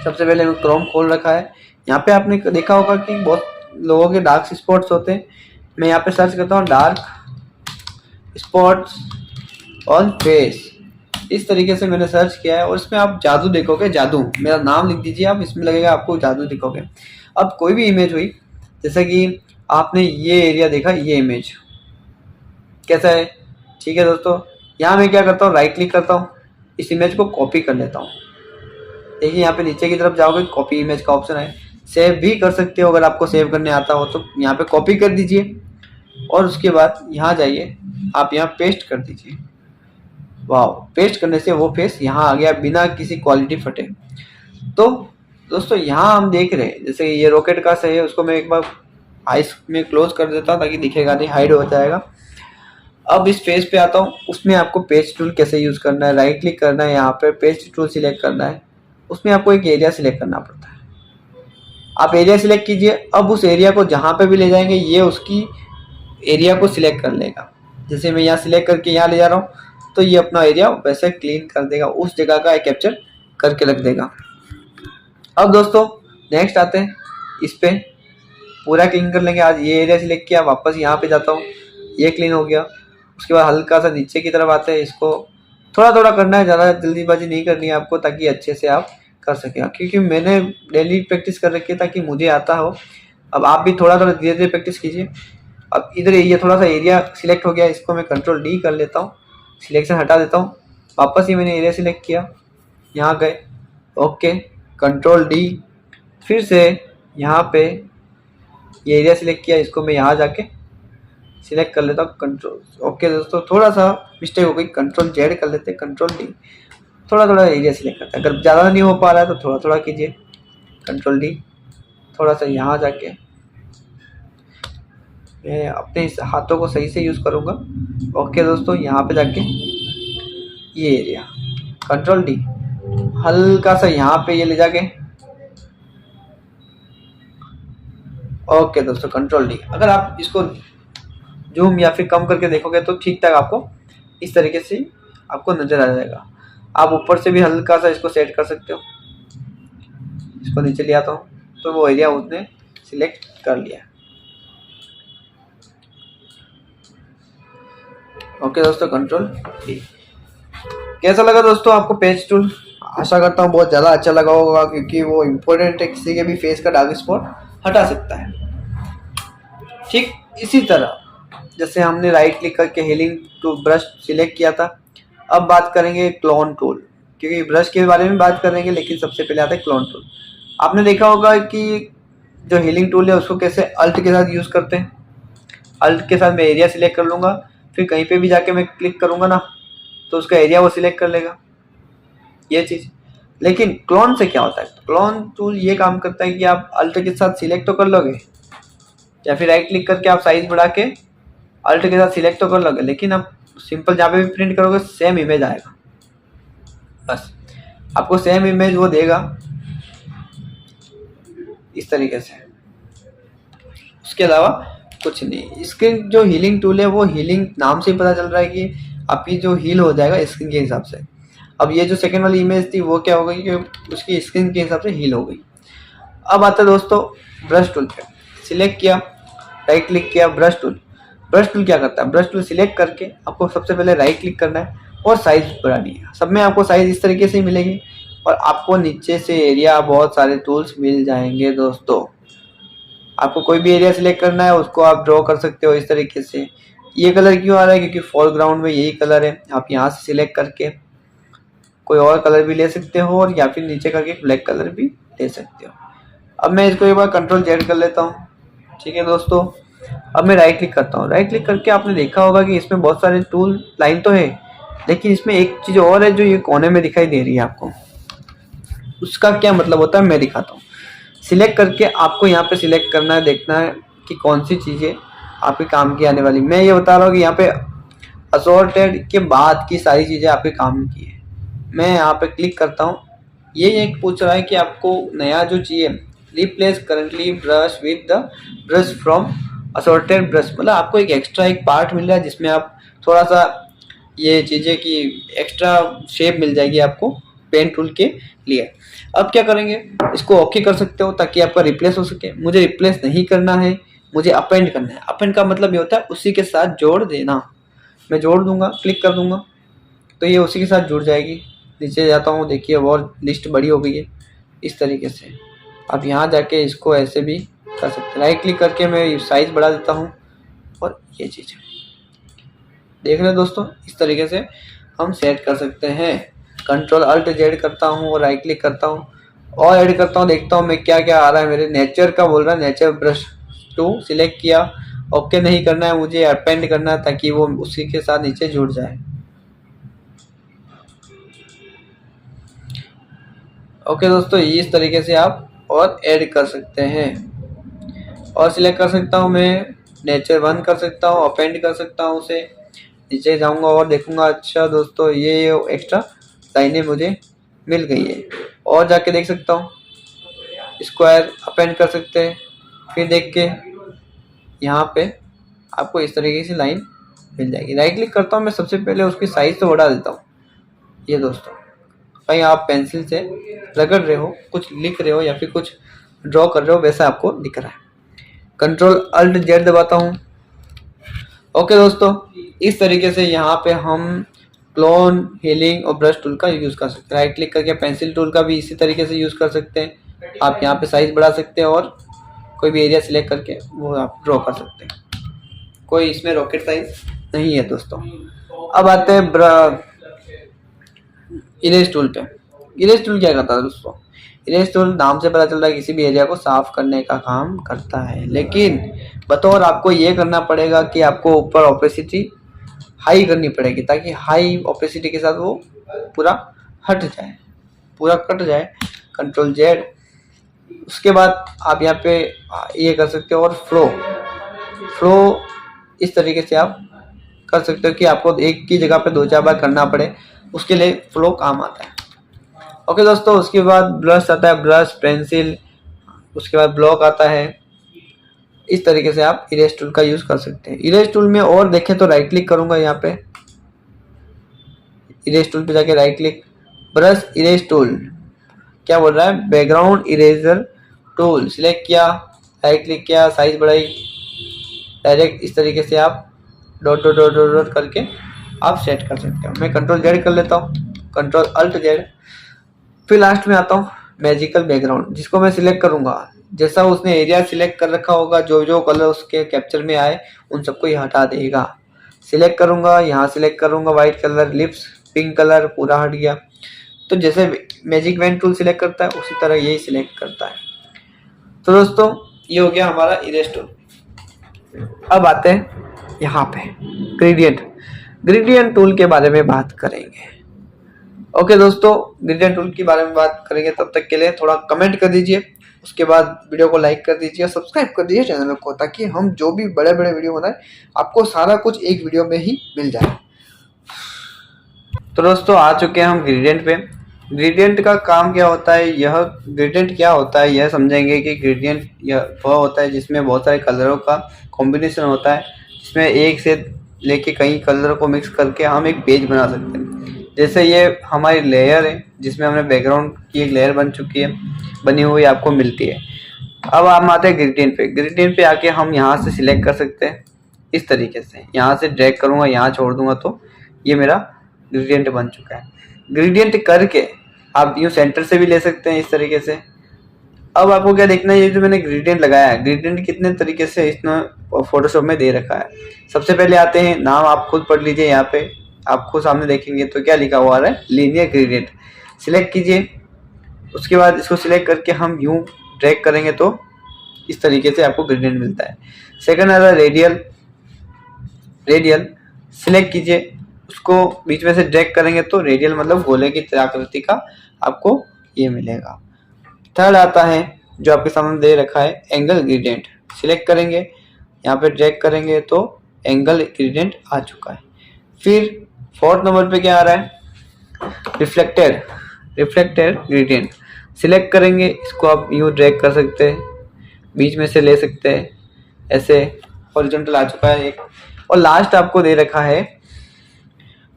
सबसे पहले मैं क्रोम खोल रखा है। यहाँ पे आपने देखा होगा कि बहुत लोगों के डार्क स्पॉट्स होते हैं। मैं यहाँ पे सर्च करता हूँ डार्क स्पॉट्स ऑन फेस। इस तरीके से मैंने सर्च किया है और इसमें आप जादू देखोगे। जादू मेरा नाम लिख दीजिए आप, इसमें लगेगा आपको जादू दिखोगे। अब कोई भी इमेज हुई, जैसे कि आपने ये एरिया देखा, ये इमेज कैसा है, ठीक है दोस्तों। यहाँ मैं क्या करता हूँ, राइट क्लिक करता हूँ, इस इमेज को कॉपी कर लेता हूँ। देखिए यहाँ पे नीचे की तरफ जाओगे कॉपी इमेज का ऑप्शन है। सेव भी कर सकते हो, अगर आपको सेव करने आता हो तो यहाँ पे कॉपी कर दीजिए और उसके बाद यहाँ जाइए, आप यहाँ पेस्ट कर दीजिए। वाह, पेस्ट करने से वो फेस यहाँ आ गया बिना किसी क्वालिटी फटे। तो दोस्तों यहाँ हम देख रहे हैं जैसे ये रॉकेट का सही है, उसको मैं एक बार आइस में क्लोज कर देता हूँ ताकि दिखेगा नहीं, हाइड हो जाएगा। अब इस फेस पे आता हूँ, उसमें आपको पेज टूल कैसे यूज करना है, राइट क्लिक करना है, यहाँ पे पेज टूल सिलेक्ट करना है, उसमें आपको एक एरिया सिलेक्ट करना पड़ता है। आप एरिया सिलेक्ट कीजिए। अब उस एरिया को जहाँ पे भी ले जाएंगे ये उसकी एरिया को सिलेक्ट कर लेगा। जैसे मैं यहाँ सिलेक्ट करके यहाँ ले जा रहा हूँ तो ये अपना एरिया वैसे क्लीन कर देगा, उस जगह का कैप्चर करके रख देगा। अब दोस्तों नेक्स्ट आते हैं, इस पे पूरा क्लीन कर लेंगे। आज ये एरिया सिलेक्ट किया, वापस यहाँ पे जाता हूँ, ये क्लीन हो गया। उसके बाद हल्का सा नीचे की तरफ आते हैं, इसको थोड़ा थोड़ा करना है, ज़्यादा जल्दीबाजी नहीं करनी है आपको, ताकि अच्छे से आप कर सकें। क्योंकि मैंने डेली प्रैक्टिस कर रखी है ताकि मुझे आता हो। अब आप भी थोड़ा थोड़ा धीरे धीरे प्रैक्टिस कीजिए। अब इधर ये थोड़ा सा एरिया सिलेक्ट हो गया, इसको मैं कंट्रोल डी कर लेता हूँ, सिलेक्शन हटा देता हूँ। वापस ही मैंने एरिया सिलेक्ट किया, यहाँ गए, ओके, कंट्रोल डी, फिर से यहाँ पे ये एरिया सिलेक्ट किया, इसको मैं यहाँ जाके सिलेक्ट कर लेता हूँ, कंट्रोल, ओके दोस्तों थोड़ा सा मिस्टेक हो गई, कंट्रोल जेड कर लेते हैं, कंट्रोल डी, थोड़ा थोड़ा एरिया सिलेक्ट करते हैं। अगर ज़्यादा नहीं हो पा रहा है तो थोड़ा थोड़ा कीजिए, कंट्रोल डी, थोड़ा सा यहाँ जाके मैं अपने इस हाथों को सही से यूज़ करूँगा। ओके दोस्तों, यहाँ पे जाके ये एरिया, कंट्रोल डी, हल्का सा यहाँ पे ये ले जाके, ओके दोस्तों कंट्रोल डी। अगर आप इसको जूम या फिर कम करके देखोगे तो ठीक ठाक आपको इस तरीके से आपको नज़र आ जाएगा। आप ऊपर से भी हल्का सा इसको सेट कर सकते हो। इसको नीचे ले आता हूँ तो वो एरिया उसने सिलेक्ट कर लिया। ओके दोस्तों, कंट्रोल डी। कैसा लगा दोस्तों आपको पेज टूल? आशा करता हूँ बहुत ज़्यादा अच्छा लगा होगा, क्योंकि वो इम्पोर्टेंट है, किसी के भी फेस का डार्क स्पॉट हटा सकता है। ठीक इसी तरह जैसे हमने राइट क्लिक करके हीलिंग टू ब्रश सिलेक्ट किया था, अब बात करेंगे क्लोन टूल, क्योंकि ब्रश के बारे में बात करेंगे, लेकिन सबसे पहले आता है क्लोन टूल। आपने देखा होगा कि जो हीलिंग टूल है उसको कैसे अल्ट के साथ यूज़ करते हैं। अल्ट के साथ मैं एरिया सिलेक्ट कर लूँगा, फिर कहीं पे भी जाके मैं क्लिक करूँगा ना तो उसका एरिया वो सिलेक्ट कर लेगा, ये चीज़। लेकिन क्लोन से क्या होता है? क्लोन टूल ये काम करता है कि आप अल्ट के साथ सिलेक्ट तो कर लोगे, या फिर राइट क्लिक करके आप साइज बढ़ा के अल्ट के साथ सिलेक्ट तो कर लोगे, लेकिन आप सिंपल जहाँ पे भी प्रिंट करोगे सेम इमेज आएगा। बस आपको सेम इमेज वो देगा इस तरीके से, उसके अलावा कुछ नहीं। इसके जो हीलिंग टूल है वो हीलिंग नाम से ही पता चल रहा है कि आपकी जो हील हो जाएगा स्किन के हिसाब से। अब ये जो सेकंड वाली इमेज थी वो क्या हो गई कि उसकी स्किन के हिसाब से हील हो गई। अब आता है दोस्तों ब्रश टूल पे, सिलेक्ट किया, राइट क्लिक किया, ब्रश टूल। ब्रश टूल क्या करता है? ब्रश टूल सिलेक्ट करके आपको सबसे पहले राइट क्लिक करना है और साइज बढ़ानी है। सब में आपको साइज इस तरीके से ही मिलेगी और आपको नीचे से एरिया बहुत सारे टूल्स मिल जाएंगे दोस्तों। आपको कोई भी एरिया सिलेक्ट करना है उसको आप ड्रॉ कर सकते हो इस तरीके से। ये कलर क्यों आ रहा है? क्योंकि फोरग्राउंड में यही कलर है। आप यहाँ से सिलेक्ट करके कोई और कलर भी ले सकते हो और या फिर नीचे करके ब्लैक कलर भी ले सकते हो। अब मैं इसको एक बार कंट्रोल जेड कर लेता हूँ, ठीक है दोस्तों। अब मैं राइट क्लिक करता हूँ, राइट क्लिक करके आपने देखा होगा कि इसमें बहुत सारे टूल लाइन तो है, लेकिन इसमें एक चीज़ और है जो ये कोने में दिखाई दे रही है आपको। उसका क्या मतलब होता है मैं दिखाता हूँ। सिलेक्ट करके आपको यहाँ पे सिलेक्ट करना है, देखना है कि कौन सी चीज़ें आपके काम की आने वाली। मैं ये बता रहा हूँ कि यहाँ पे असॉर्टेड के बाद की सारी चीज़ें आपके काम की है। मैं यहाँ पे क्लिक करता हूँ, ये एक पूछ रहा है कि आपको नया जो चाहिए, replace currently brush with the brush from assorted brush, मतलब आपको एक एक्स्ट्रा एक पार्ट मिल रहा है जिसमें आप थोड़ा सा ये चीज़ें की एक्स्ट्रा शेप मिल जाएगी आपको पेन टूल के लिए। अब क्या करेंगे, इसको ओके कर सकते हो ताकि आपका रिप्लेस हो सके। मुझे रिप्लेस नहीं करना है, मुझे अपेंड करना है। अपेंड का मतलब ये होता है उसी के साथ जोड़ देना। मैं जोड़ दूंगा, क्लिक कर दूंगा तो ये उसी के साथ जुड़ जाएगी। नीचे जाता हूँ, देखिए और लिस्ट बड़ी हो गई है इस तरीके से। आप यहाँ जाके इसको ऐसे भी कर सकते हैं, राइट क्लिक करके मैं साइज बढ़ा देता हूँ और ये चीज़ देख रहे हैं दोस्तों, इस तरीके से हम सेट कर सकते हैं। कंट्रोल अल्ट जेड करता हूँ और राइट क्लिक करता हूँ और ऐड करता हूँ, देखता हूँ मैं क्या क्या आ रहा है। मेरे नेचर का बोल रहा है, नेचर ब्रश टू सिलेक्ट किया, ओके नहीं करना है, मुझे अपेंड करना है ताकि वो उसी के साथ नीचे जुड़ जाए। ओके दोस्तों, इस तरीके से आप और ऐड कर सकते हैं और सिलेक्ट कर सकता हूँ मैं, नेचर 1 कर सकता हूँ, अपेंड कर सकता हूँ उसे। नीचे जाऊँगा और देखूँगा, अच्छा दोस्तों ये एक्स्ट्रा लाइनें मुझे मिल गई है। और जाके देख सकता हूँ, स्क्वायर अपेंड कर सकते हैं। फिर देख के यहाँ पे आपको इस तरीके से लाइन मिल जाएगी। राइट क्लिक करता हूँ मैं, सबसे पहले उसकी साइज तो बढ़ा देता हूँ। ये दोस्तों, कहीं आप पेंसिल से रगड़ रहे हो, कुछ लिख रहे हो या फिर कुछ ड्रॉ कर रहे हो, वैसा आपको दिख रहा है। कंट्रोल अल्ट जेड दबाता हूँ। ओके दोस्तों, इस तरीके से यहाँ पे हम क्लोन, हीलिंग और ब्रश टूल का यूज़ कर सकते हैं। राइट क्लिक करके पेंसिल टूल का भी इसी तरीके से यूज़ कर सकते हैं। आप यहाँ पे साइज बढ़ा सकते हैं और कोई भी एरिया सिलेक्ट करके वो आप ड्रॉ कर सकते हैं। कोई इसमें रॉकेट साइज नहीं है दोस्तों। अब आते हैं इरेज टूल पे। इरेज टूल क्या करता है दोस्तों? इरेज टूल नाम से पता चल रहा है किसी भी एरिया को साफ करने का काम करता है, लेकिन बतौर आपको ये करना पड़ेगा कि आपको ऊपर ओपेसिटी हाई करनी पड़ेगी, ताकि हाई ओपेसिटी के साथ वो पूरा हट जाए, पूरा कट जाए। Control Z. उसके बाद आप यहाँ पे ये कर सकते हो, और फ्लो इस तरीके से आप कर सकते हो कि आपको एक की जगह पे 2-4 बार करना पड़े, उसके लिए फ्लो काम आता है। ओके दोस्तों, उसके बाद ब्रश आता है, ब्रश, पेंसिल, उसके बाद ब्लॉक आता है। इस तरीके से आप इरेज टूल का यूज कर सकते हैं। इरेज टूल में और देखें तो राइट क्लिक करूंगा, यहाँ पे इरेज टूल पे जाके right click, brush erase tool, क्या बोल रहा है, बैकग्राउंड इरेजर टूल सिलेक्ट किया, राइट क्लिक किया, साइज बढ़ाई, डायरेक्ट इस तरीके से आप डॉट डॉट डॉट डॉट करके आप सेट कर सकते हो। मैं कंट्रोल जेड कर लेता हूँ, कंट्रोल अल्ट जेड। फिर लास्ट में आता हूँ मैजिकल बैकग्राउंड, जिसको मैं सिलेक्ट करूंगा। जैसा उसने एरिया सिलेक्ट कर रखा होगा, जो जो कलर उसके कैप्चर में आए उन सबको ये हटा देगा। सिलेक्ट करूंगा, यहाँ सिलेक्ट करूंगा white colour, lips pink colour, पूरा हट गया। तो जैसे मैजिक वैन टूल सिलेक्ट करता है उसी तरह यही सिलेक्ट करता है। तो दोस्तों, ये हो गया हमारा इरेज टूल। अब आते हैं यहाँ पे ग्रेडियंट टूल के बारे में बात करेंगे। ओके दोस्तों, ग्रेडियंट टूल के बारे में बात करेंगे। तब तक के लिए थोड़ा कमेंट कर दीजिए, उसके बाद वीडियो को लाइक कर दीजिए, सब्सक्राइब कर दीजिए चैनल को, ताकि हम जो भी बड़े बड़े वीडियो बनाए आपको सारा कुछ एक वीडियो में ही मिल जाए। तो दोस्तों, आ चुके हैं हम ग्रेडियंट पे। ग्रेडियंट का काम क्या होता है, यह ग्रेडियंट क्या होता है यह समझेंगे कि ग्रेडियंट यह वह होता है जिसमें बहुत सारे कलरों का कॉम्बिनेशन होता है, जिसमें एक से लेके कई कलर को मिक्स करके हम एक पेज बना सकते हैं। जैसे ये हमारी लेयर है, जिसमें हमने बैकग्राउंड की एक लेयर बनी हुई आपको मिलती है। अब हम आते हैं ग्रेडियंट पे। ग्रेडियंट पे आके हम यहाँ से सिलेक्ट कर सकते हैं इस तरीके से। यहाँ से ड्रैग करूँगा, यहाँ छोड़ दूंगा तो ये मेरा ग्रेडियंट बन चुका है। ग्रेडियंट करके आप यूँ सेंटर से भी ले सकते हैं इस तरीके से। अब आपको क्या देखना है, ये जो मैंने ग्रेडियंट लगाया है, ग्रेडियंट कितने तरीके से इसने फोटोशॉप में दे रखा है। सबसे पहले आते हैं, नाम आप खुद पढ़ लीजिए। यहाँ पे आपको सामने देखेंगे तो क्या लिखा हुआ है, लीनियर ग्रेडियंट। सिलेक्ट कीजिए, उसके बाद इसको सिलेक्ट करके हम यूं ड्रैग करेंगे तो इस तरीके से आपको ग्रेडियंट मिलता है। सेकंड आता है रेडियल। सिलेक्ट कीजिए, उसको बीच में से ड्रैग करेंगे तो रेडियल मतलब गोले की आकृति का आपको ये मिलेगा। थर्ड आता है जो आपके सामने दे रखा है, एंगल ग्रेडियंट। सिलेक्ट करेंगे, यहाँ पे ड्रैग करेंगे तो एंगल ग्रेडियंट आ चुका है। फिर फोर्थ नंबर पे क्या आ रहा है, रिफ्लेक्टेड ग्रेडियंट। सिलेक्ट करेंगे, इसको आप यूँ ड्रैग कर सकते हैं, बीच में से ले सकते हैं, ऐसे हॉरिजॉन्टल आ चुका है एक। और लास्ट आपको दे रखा है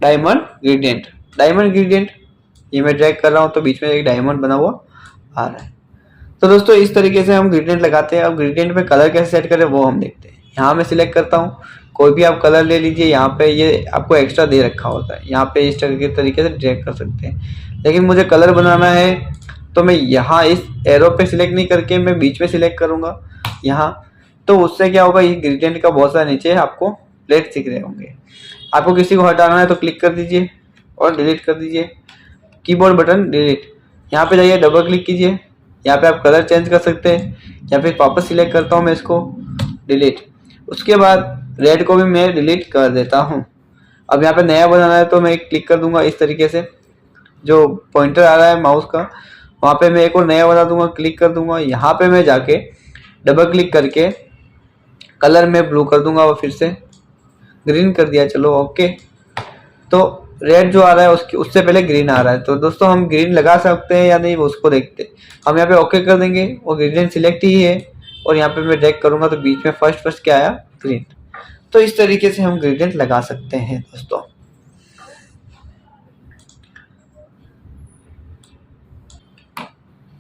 डायमंड ग्रेडियंट। ये मैं ड्रैग कर रहा हूँ तो बीच में एक डायमंड बना हुआ आ रहा है। तो दोस्तों, इस तरीके से हम ग्रेडियंट लगाते हैं। अब ग्रेडियंट पे कलर कैसे सेट करें वो हम देखते हैं। यहाँ मैं सिलेक्ट करता हूँ, कोई भी आप कलर ले लीजिए। यहाँ पे ये आपको एक्स्ट्रा दे रखा होता है, यहाँ पे इस तरीके से ड्रैग कर सकते हैं। लेकिन मुझे कलर बनाना है तो मैं यहाँ इस एरो पे सिलेक्ट नहीं करके मैं बीच में सिलेक्ट करूँगा यहाँ। तो उससे क्या होगा, ये ग्रेडियंट का बहुत सारा नीचे आपको प्लेट दिख रहे होंगे। आपको किसी को हटाना है तो क्लिक कर दीजिए और डिलीट कर दीजिए, कीबोर्ड बटन डिलीट। यहाँ पे जाइए, डबल क्लिक कीजिए, यहाँ पे आप कलर चेंज कर सकते हैं, या फिर वापस सिलेक्ट करता हूँ मैं इसको, डिलीट। उसके बाद रेड को भी मैं डिलीट कर देता हूँ। अब यहाँ पे नया बनाना है तो मैं क्लिक कर दूंगा इस तरीके से, जो पॉइंटर आ रहा है माउस का वहाँ पे मैं एक और नया बना दूंगा, क्लिक कर दूंगा। यहाँ पे मैं जाके डबल क्लिक करके कलर में ब्लू कर दूंगा, और फिर से ग्रीन कर दिया, चलो ओके। तो रेड जो आ रहा है उससे पहले ग्रीन आ रहा है। तो दोस्तों, हम ग्रीन लगा सकते हैं या नहीं वो उसको देखते हैं। हम यहाँ पे ओके कर देंगे, वो ग्रीन सिलेक्ट ही है, और यहाँ पे मैं ड्रैग करूंगा तो बीच में फर्स्ट क्या आया, ग्रीन। तो इस तरीके से हम ग्रेडियंट लगा सकते हैं दोस्तों।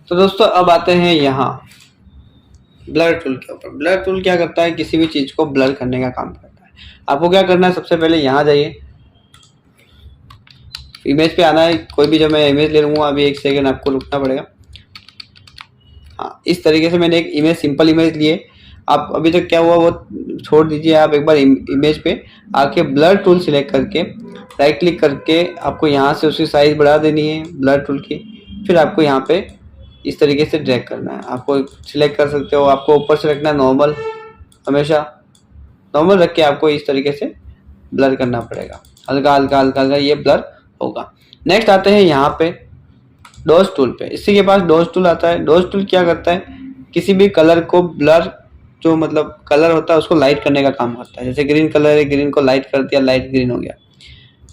तो दोस्तों अब आते हैं यहाँ ब्लर टूल के ऊपर। ब्लर टूल क्या करता है, किसी भी चीज को ब्लर करने का काम करता है। आपको क्या करना है, सबसे पहले यहाँ जाइए, इमेज पे आना है। कोई भी जो मैं इमेज ले लूँगा, अभी एक सेकंड आपको रुकना पड़ेगा। हाँ, इस तरीके से मैंने एक इमेज, सिंपल इमेज लिए। आप अभी तक क्या हुआ वो छोड़ दीजिए, आप एक बार इमेज पे आके ब्लर टूल सिलेक्ट करके राइट क्लिक करके आपको यहाँ से उसकी साइज बढ़ा देनी है ब्लर टूल की। फिर आपको यहाँ पे इस तरीके से ड्रैग करना है। आपको सिलेक्ट कर सकते हो, आपको ऊपर से रखना है नॉर्मल, हमेशा नॉर्मल रख के आपको इस तरीके से ब्लर करना पड़ेगा। हल्का हल्का हल्का हल्का ये ब्लर होगा। नेक्स्ट आते हैं यहाँ पे डॉज टूल पे। इसी के पास डॉज टूल आता है। डॉज टूल क्या करता है, किसी भी कलर को ब्लर, जो मतलब कलर होता है उसको लाइट करने का काम करता है। जैसे ग्रीन कलर है, ग्रीन को लाइट कर दिया, लाइट ग्रीन हो गया।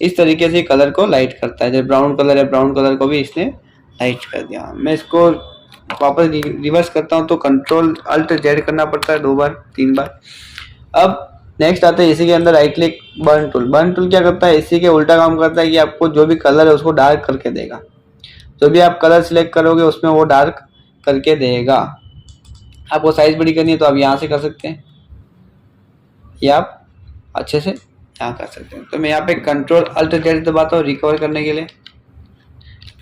इस तरीके से कलर को लाइट करता है। जैसे ब्राउन कलर है, ब्राउन कलर को भी इसने लाइट कर दिया। मैं इसको वापस रिवर्स करता हूँ तो कंट्रोल अल्ट जेड करना पड़ता है 2 बार 3 बार। अब नेक्स्ट आता है इसी के अंदर right click burn tool. Burn tool क्या करता है, इसी के उल्टा काम करता है कि आपको जो भी कलर है उसको डार्क करके देगा। जो भी आप कलर सिलेक्ट करोगे उसमें वो डार्क करके देगा। आपको साइज बड़ी करनी है तो आप यहाँ से कर सकते हैं, या आप अच्छे से यहाँ कर सकते हैं। तो मैं यहाँ पे कंट्रोल अल्ट जेड दबाता हूँ रिकवर करने के लिए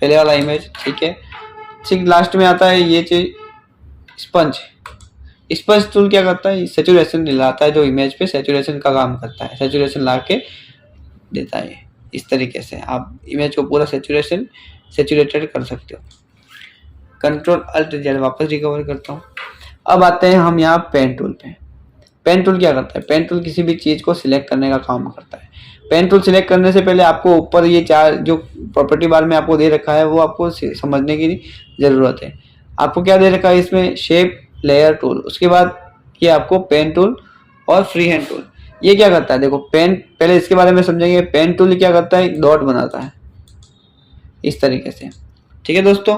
पहले वाला इमेज। ठीक है, ठीक लास्ट में आता है ये चीज स्पंज। स्पंज टूल क्या करता है, सेचुरेशन दिलाता है, जो इमेज पे सेचुरेशन का काम करता है। सेचुरेशन ला के देता है। इस तरीके से आप इमेज को पूरा सेचुरेटेड कर सकते हो। कंट्रोल अल्ट जेड वापस रिकवर करता हूँ। अब आते हैं हम यहाँ पेन टूल पे। पेन टूल क्या करता है, पेन टूल किसी भी चीज को सिलेक्ट करने का काम करता है। पेन टूल सिलेक्ट करने से पहले आपको ऊपर ये 4 जो प्रॉपर्टी बार में आपको दे रखा है वो आपको समझने की जरूरत है। आपको क्या दे रखा है इसमें, शेप लेयर टूल, उसके बाद ये आपको पेन टूल और फ्री हैंड टूल। ये क्या करता है, देखो पेन, पहले इसके बारे में समझेंगे। पेन टूल क्या करता है, डॉट बनाता है इस तरीके से। ठीक है दोस्तों,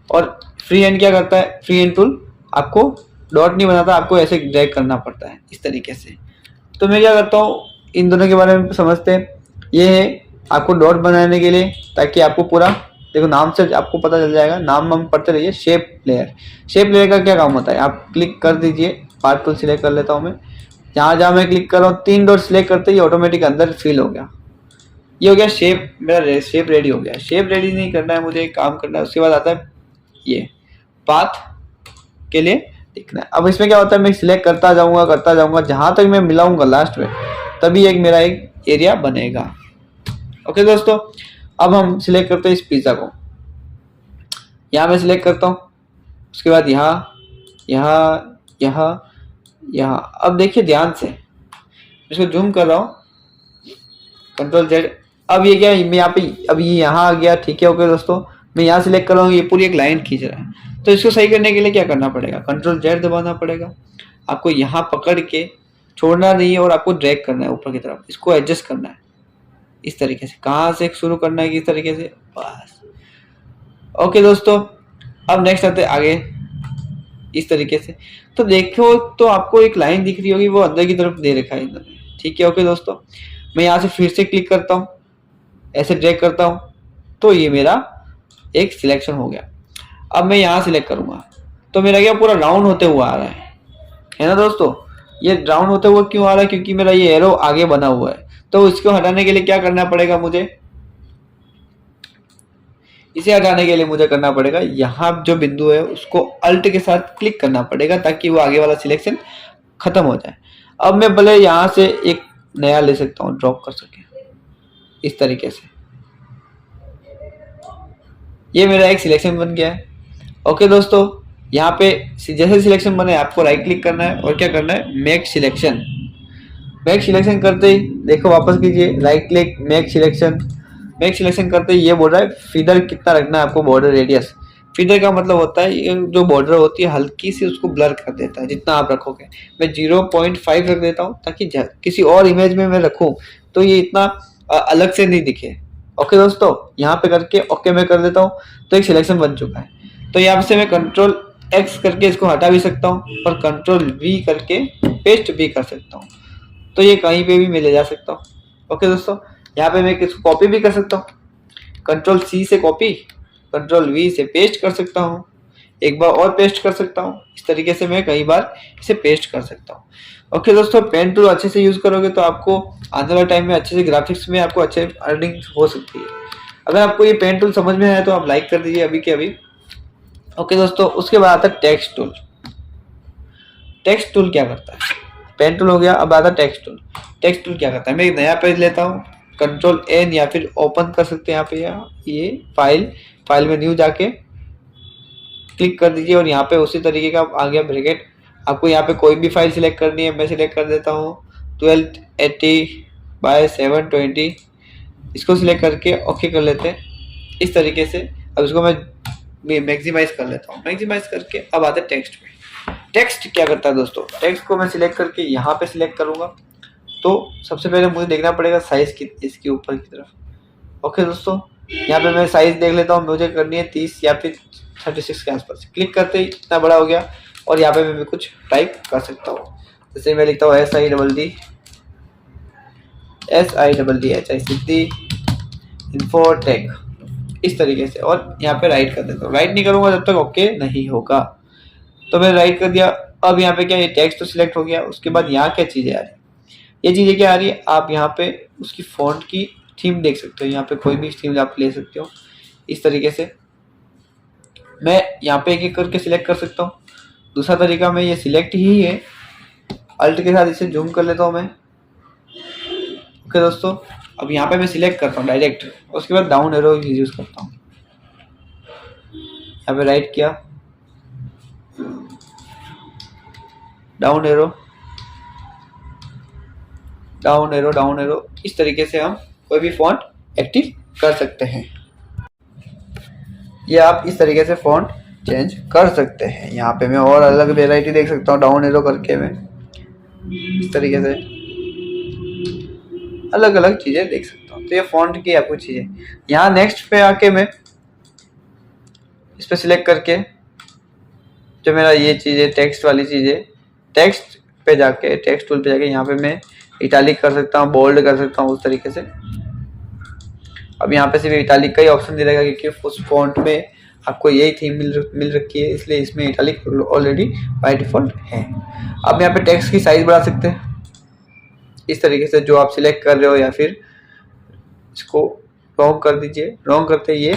और फ्री हैंड क्या करता है, फ्री हैंड टूल आपको डॉट नहीं बनाता, आपको ऐसे ड्रैग करना पड़ता है इस तरीके से। तो मैं क्या करता हूँ, इन दोनों के बारे में समझते हैं। ये है आपको डॉट बनाने के लिए, ताकि आपको पूरा देखो नाम से आपको पता चल जाएगा। नाम हम पढ़ते रहिए। शेप लेयर, शेप लेयर का क्या काम होता है, आप क्लिक कर दीजिए। पार्ट टूल सिलेक्ट कर लेता हूँ मैं। जहाँ जहाँ मैं क्लिक कर रहा हूँ 3 डॉट सिलेक्ट करते ही ऑटोमेटिक अंदर फिल हो गया। ये हो गया शेप, मेरा शेप रेडी हो गया। शेप रेडी नहीं करना है मुझे, एक काम करना है। उसके बाद आता है ये पाथ के लिए दिखना है। अब इसमें क्या होता है, मैं सिलेक्ट करता जाऊंगा जहां तक मैं मिलाऊंगा लास्ट में, तभी एक मेरा एक एरिया बनेगा। ओके दोस्तों, अब हम सिलेक्ट करते हैं इस पिज्जा को। यहाँ मैं सिलेक्ट करता हूँ, उसके बाद यहाँ। अब देखिए ध्यान से, इसको जूम कर रहा हूँ, कंट्रोल जेड। अब ये क्या, मैं यहाँ पे, अब ये यहाँ आ गया। ठीक है, ओके दोस्तों, मैं यहाँ सिलेक्ट कर रहा हूँ, ये पूरी एक लाइन खींच रहा है। तो इसको सही करने के लिए क्या करना पड़ेगा, कंट्रोल जेड दबाना पड़ेगा। आपको यहाँ पकड़ के छोड़ना नहीं है और आपको ड्रैग करना है ऊपर की तरफ। इसको एडजस्ट करना है इस तरीके से। कहाँ से शुरू करना है, किस तरीके से, बस। ओके दोस्तों, अब नेक्स्ट आते हैं आगे इस तरीके से। तो देखो, तो आपको एक लाइन दिख रही होगी, वो अंदर की तरफ दे रखा है इन्होंने। ठीक है, ओके दोस्तों, मैं यहाँ से फिर से क्लिक करता हूँ, ऐसे ड्रैग करता हूँ, तो ये मेरा एक सिलेक्शन हो गया। अब मैं यहाँ सिलेक्ट करूंगा तो मेरा क्या पूरा राउंड होते हुआ आ रहा है ना दोस्तों। ये राउंड होते हुए क्यों आ रहा है, क्योंकि मेरा ये एरो आगे बना हुआ है। तो इसको हटाने के लिए क्या करना पड़ेगा मुझे, इसे हटाने के लिए मुझे करना पड़ेगा यहाँ जो बिंदु है उसको अल्ट के साथ क्लिक करना पड़ेगा, ताकि वो आगे वाला सिलेक्शन खत्म हो जाए। अब मैं भले यहाँ से एक नया ले सकता हूँ, ड्रॉप कर सके इस तरीके से। ये मेरा एक सिलेक्शन बन गया है। ओके दोस्तों, यहाँ पे जैसे सिलेक्शन बने आपको राइट क्लिक करना है और क्या करना है, मेक सिलेक्शन। मेक सिलेक्शन करते ही देखो, वापस कीजिए, right click, make selection. Make selection करते ही ये बोल रहा है फीदर कितना रखना है आपको, बॉर्डर रेडियस। फीदर का मतलब होता है ये जो बॉर्डर होती है हल्की सी उसको ब्लर कर देता है, जितना आप रखोगे। मैं 0.5 रख देता हूँ, ताकि किसी और इमेज में मैं रखूँ तो ये इतना अलग से नहीं दिखे। ओके दोस्तों, यहाँ पे करके ओके मैं कर देता हूँ, तो एक सिलेक्शन बन चुका है। तो यहाँ से मैं कंट्रोल एक्स करके इसको हटा भी सकता हूँ और कंट्रोल वी करके पेस्ट भी कर सकता हूँ, तो ये कहीं पे भी मैं ले जा सकता हूँ। ओके दोस्तों, यहाँ पे मैं इसको कॉपी भी कर सकता हूँ, कंट्रोल सी से कॉपी, कंट्रोल वी से पेस्ट कर सकता हूँ, एक बार और पेस्ट कर सकता हूँ। इस तरीके से मैं कई बार इसे पेस्ट कर सकता हूँ। ओके दोस्तों, पेन टूल अच्छे से यूज करोगे तो आपको आने वाले टाइम में अच्छे से ग्राफिक्स में आपको अच्छे अर्निंग हो सकती है। अगर आपको ये पेन टूल समझ में आया तो आप लाइक कर दीजिए अभी के अभी। ओके दोस्तों, उसके बाद आता है टेक्स्ट टूल। टेक्स्ट टूल क्या करता है? पेन टूल हो गया, अब आता है टेक्स्ट टूल। टेक्स्ट टूल क्या करता है? मैं एक नया पेज लेता हूँ, कंट्रोल एन या फिर ओपन कर सकते हैं यहाँ पे, ये फाइल में न्यू जाके क्लिक कर दीजिए और यहाँ पे उसी तरीके का आ गया ब्रैकेट। आपको यहाँ पे कोई भी फाइल सिलेक्ट करनी है, मैं सिलेक्ट कर देता हूँ 1280x720, इसको सिलेक्ट करके ओके कर लेते हैं इस तरीके से। अब इसको मैं मैक्सिमाइज कर लेता हूँ, मैक्सिमाइज करके अब आते हैं टेक्स्ट में। टेक्स्ट क्या करता है दोस्तों? टेक्स्ट को मैं सिलेक्ट करके यहाँ पे सिलेक्ट करूंगा, तो सबसे पहले मुझे देखना पड़ेगा साइज की, इसके ऊपर की तरफ। ओके दोस्तों, यहाँ पे मैं साइज देख लेता हूँ, मुझे करनी है 30 या फिर 36 के आसपास। क्लिक करते ही इतना बड़ा हो गया और यहाँ पे मैं कुछ टाइप कर सकता हूँ। जैसे मैं लिखता हूँ SIDDHI सिद्धि इन्फोटेक, इस तरीके से, और यहाँ पे राइट कर देता हूँ। राइट नहीं करूंगा जब तक ओके नहीं होगा। तो मैंने राइट कर दिया। अब यहाँ पे क्या, ये टेक्स्ट तो सिलेक्ट हो गया। उसके बाद यहाँ क्या चीजें आ रही है, ये चीजें क्या आ रही है, आप यहाँ पे उसकी फॉन्ट की थीम देख सकते हो। यहाँ पे कोई भी थीम आप ले सकते हो इस तरीके से। मैं यहाँ पे एक एक करके सिलेक्ट कर सकता हूँ। दूसरा तरीका में ये सिलेक्ट ही है, अल्ट के साथ इसे जूम कर लेता हूँ मैं। ओके दोस्तों, अब यहाँ पे मैं सिलेक्ट करता हूँ डायरेक्ट, उसके बाद डाउन एरो यूज करता हूँ। यहाँ पे राइट किया, down arrow, down arrow, down arrow, इस तरीके से हम कोई भी फॉन्ट एक्टिव कर सकते हैं। ये आप इस तरीके से फॉन्ट चेंज कर सकते हैं। यहाँ पे मैं और अलग वेराइटी देख सकता हूँ, डाउन एरो करके मैं इस तरीके से अलग अलग चीजें देख सकता हूँ। तो ये फॉन्ट की आपको चीजें। यहाँ नेक्स्ट पे आके मैं इस पे सिलेक्ट करके जो मेरा ये चीजें टेक्स्ट वाली चीजें, टेक्स्ट पे जाके, टेक्स्ट टूल पे जाके यहाँ पे मैं इटैलिक कर सकता हूँ, बोल्ड कर सकता हूँ उस तरीके से। अब यहाँ पे सिर्फ इटैलिक का ही ऑप्शन दे रहेगा क्योंकि उस फॉन्ट में आपको यही थीम मिल रखी है, इसलिए इसमें इटैलिक ऑलरेडी बाय डिफॉल्ट है। अब यहाँ पे टेक्स्ट की साइज बढ़ा सकते हैं इस तरीके से, जो आप सिलेक्ट कर रहे हो, या फिर इसको रॉन्ग कर दीजिए। रॉन्ग करते ही ये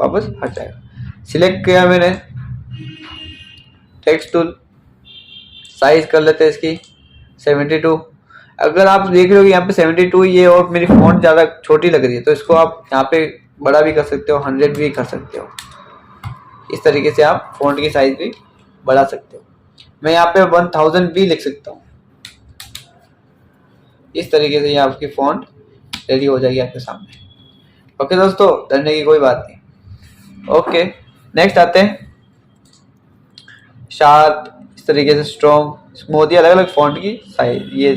वापस हट जाएगा। सिलेक्ट किया मैंने टेक्स्ट टूल, साइज कर लेते हैं इसकी 72। अगर आप देख रहे हो कि यहाँ पे 72 ही है और मेरी फॉन्ट ज़्यादा छोटी लग रही है, तो इसको आप यहाँ पे बड़ा भी कर सकते हो, 100 भी कर सकते हो। इस तरीके से आप फॉन्ट की साइज भी बढ़ा सकते हो। मैं यहाँ पे 1000 भी लिख सकता हूँ। इस तरीके से ये आपकी फॉन्ट रेडी हो जाएगी आपके सामने। ओके दोस्तों, डरने की कोई बात नहीं। ओके, नेक्स्ट आते हैं शार्प, इस तरीके से स्ट्रॉन्ग, स्मूथ, अलग अलग फॉन्ट की साइज, ये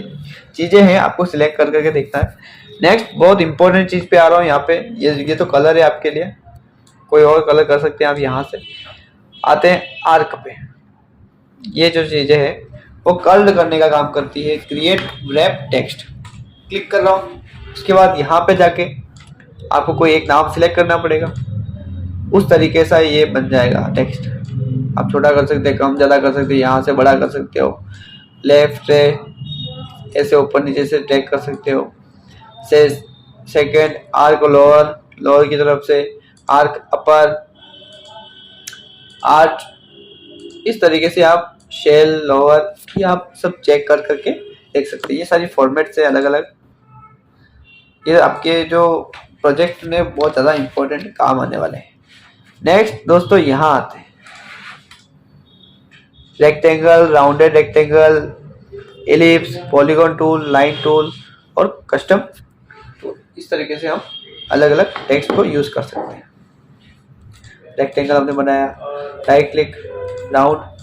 चीजें हैं, आपको सिलेक्ट कर करके देखना है। नेक्स्ट बहुत इंपॉर्टेंट चीज पे आ रहा हूँ। यहाँ पे ये तो कलर है आपके लिए, कोई और कलर कर सकते हैं आप। यहाँ से आते हैं आर्क पे। ये जो चीजें हैं वो कर्ल करने का काम करती है। क्रिएट रैप टेक्स्ट क्लिक कर रहा हूँ। उसके बाद यहाँ पे जाके आपको कोई एक नाम सिलेक्ट करना पड़ेगा, उस तरीके से ये बन जाएगा टेक्स्ट। आप छोटा कर सकते हैं, कम ज़्यादा कर सकते हैं, यहाँ से बड़ा कर सकते हो, लेफ्ट से ऐसे ऊपर नीचे से ड्रैग कर सकते हो। से सेकेंड आर्क लोअर की तरफ से, आर्क अपर, आर्ट, इस तरीके से आप शेल लोअर की आप सब चेक कर करके देख सकते हैं। ये सारी फॉर्मेट से अलग अलग, ये आपके जो प्रोजेक्ट में बहुत ज़्यादा इंपॉर्टेंट काम आने वाले हैं। नेक्स्ट दोस्तों, यहाँ आते हैं rectangle, rounded rectangle, ellipse, polygon tool, line tool और कस्टम टूल। इस तरीके से हम अलग अलग टेक्स्ट को यूज कर सकते हैं। रेक्टेंगल हमने बनाया, राइट क्लिक, राउंड,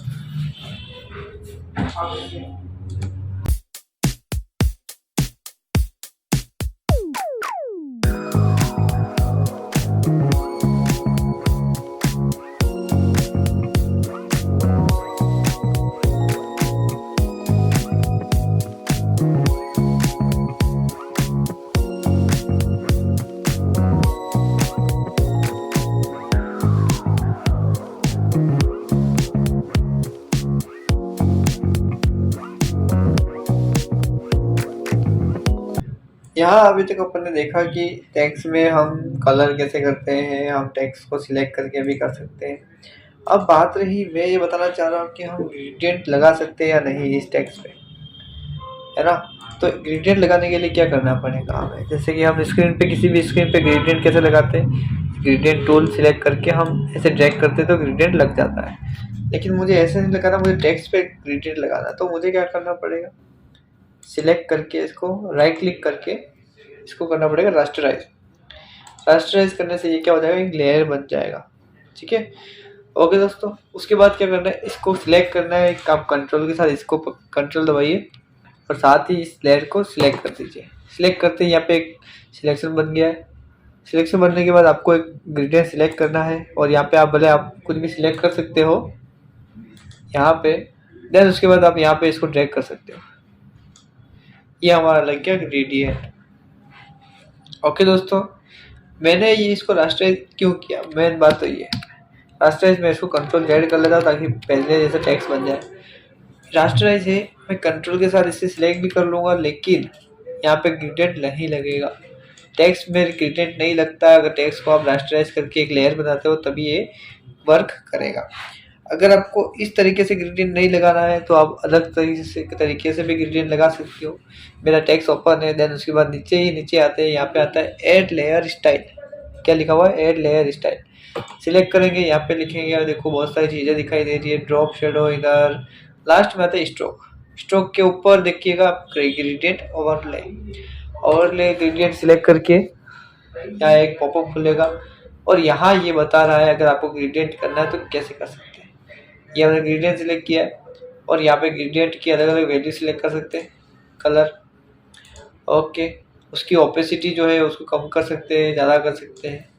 यहाँ अभी तक अपन ने देखा कि टेक्स्ट में हम कलर कैसे करते हैं, हम टेक्स्ट को सिलेक्ट करके भी कर सकते हैं। अब बात रही, मैं ये बताना चाह रहा हूँ कि हम ग्रेडियंट लगा सकते हैं या नहीं इस टेक्स्ट पे, है ना। तो ग्रेडियंट लगाने के लिए क्या करना पड़ेगा हमें, जैसे कि हम स्क्रीन पे किसी भी स्क्रीन पे ग्रेडियंट कैसे लगाते हैं, ग्रेडियंट टूल सिलेक्ट करके हम ऐसे ड्रैग करते तो ग्रेडियंट लग जाता है। लेकिन मुझे ऐसे नहीं लगाना, मुझे टेक्स्ट पे ग्रेडियंट लगाना, तो मुझे क्या करना पड़ेगा, सिलेक्ट करके इसको राइट क्लिक करके इसको करना पड़ेगा रास्टराइज। रास्टराइज करने से ये क्या हो जाएगा, एक लेयर बन जाएगा, ठीक है। ओके दोस्तों, उसके बाद क्या करना है, इसको सिलेक्ट करना है, आप कंट्रोल के साथ इसको कंट्रोल दबाइए और साथ ही इस लेयर को सिलेक्ट कर दीजिए। सिलेक्ट करते ही यहाँ पे एक सिलेक्शन बन गया है। सिलेक्शन बनने के बाद आपको एक ग्रेडियंट सिलेक्ट करना है और यहाँ पे आप भले आप कुछ भी सिलेक्ट कर सकते हो यहाँ पे। देन उसके बाद आप यहाँ पे इसको ड्रैग कर सकते हो। ये हमारा लग गया ग्रेडियंट। ओके दोस्तों, मैंने ये इसको रास्टराइज क्यों किया, मेन बात तो ये है। रास्टराइज में इसको कंट्रोल जेड कर लेता हूँ ताकि पहले जैसे टेक्स्ट बन जाए। रास्टराइज है, मैं कंट्रोल के साथ इसे सिलेक्ट भी कर लूँगा, लेकिन यहाँ पे ग्रेडियंट नहीं लगेगा। टेक्स्ट में ग्रेडियंट नहीं लगता है। अगर टेक्स्ट को आप रास्टराइज करके एक लेयर बनाते हो तभी ये वर्क करेगा। अगर आपको इस तरीके से ग्रेडियंट नहीं लगाना है तो आप अलग तरीके से भी ग्रेडियंट लगा सकते हो। मेरा टेक्स्ट ओपन है, देन उसके बाद नीचे आते हैं, यहाँ पे आता है ऐड लेयर स्टाइल। क्या लिखा हुआ है, ऐड लेयर स्टाइल। सिलेक्ट करेंगे, यहाँ पे लिखेंगे, देखो बहुत सारी चीज़ें दिखाई दे रही है, ड्रॉप, शेडो, इधर लास्ट में आता है स्ट्रोक। स्ट्रोक के ऊपर देखिएगा gradient overlay. Overlay gradient select करके यहाँ एक पॉपअप खुलेगा और यहाँ ये बता रहा है अगर आपको ग्रेडियंट करना है तो कैसे कर सकते हैं। ये हमने ग्रेडियंट सिलेक्ट किया है और यहाँ पे ग्रेडियंट की अलग अलग वैल्यू सिलेक्ट कर सकते हैं, कलर। ओके, उसकी ओपेसिटी जो है उसको कम कर सकते हैं, ज़्यादा कर सकते हैं,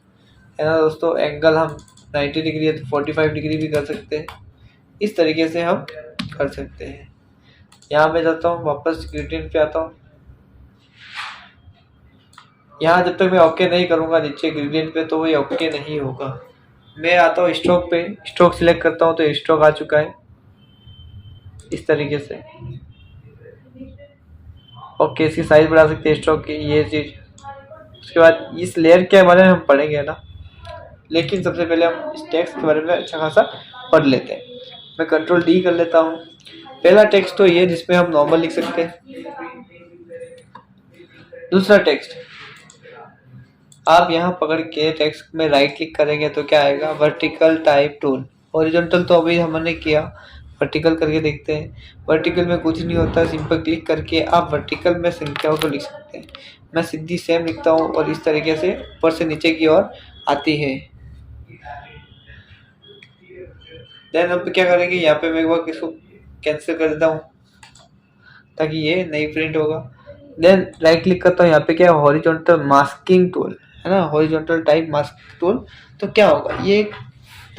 है ना दोस्तों। एंगल हम 90 डिग्री है तो 45 डिग्री भी कर सकते हैं। इस तरीके से हम कर सकते हैं। यहाँ मैं जाता हूँ, वापस ग्रेडियंट पे आता हूँ। यहाँ जब तक मैं ओके नहीं करूँगा नीचे ग्रेडियंट पे तो ये ओके नहीं होगा। मैं आता हूँ स्ट्रोक पे, स्ट्रोक सिलेक्ट करता हूँ तो स्ट्रोक आ चुका है इस तरीके से। ओके, इसकी साइज बढ़ा सकते हैं स्ट्रोक की, ये चीज़। उसके बाद इस लेयर के बारे में हम पढ़ेंगे ना, लेकिन सबसे पहले हम इस टेक्स्ट के बारे में अच्छा खासा पढ़ लेते हैं। मैं कंट्रोल डी कर लेता हूँ। पहला टेक्स्ट तो ये जिसमें हम नॉर्मल लिख सकते हैं। दूसरा टेक्स्ट आप यहाँ पकड़ के टेक्स्ट में राइट क्लिक करेंगे तो क्या आएगा, वर्टिकल टाइप टूल। हॉरिजॉन्टल तो अभी हमने किया, वर्टिकल करके देखते हैं। वर्टिकल में कुछ नहीं होता, सिंपल क्लिक करके आप वर्टिकल में संख्याओं को लिख सकते हैं। मैं सीधी सेम लिखता हूँ और इस तरीके से ऊपर से नीचे की ओर आती है। देन अब क्या करेंगे, यहाँ पे मैं एक बार इसको कैंसिल कर देता हूँ ताकि ये नहीं प्रिंट होगा। देन राइट क्लिक करता हूँ, यहाँ पे क्या है, हॉरिजॉन्टल मास्किंग टूल, है ना, हॉरिजॉन्टल टाइप मास्क टूल। तो क्या होगा, ये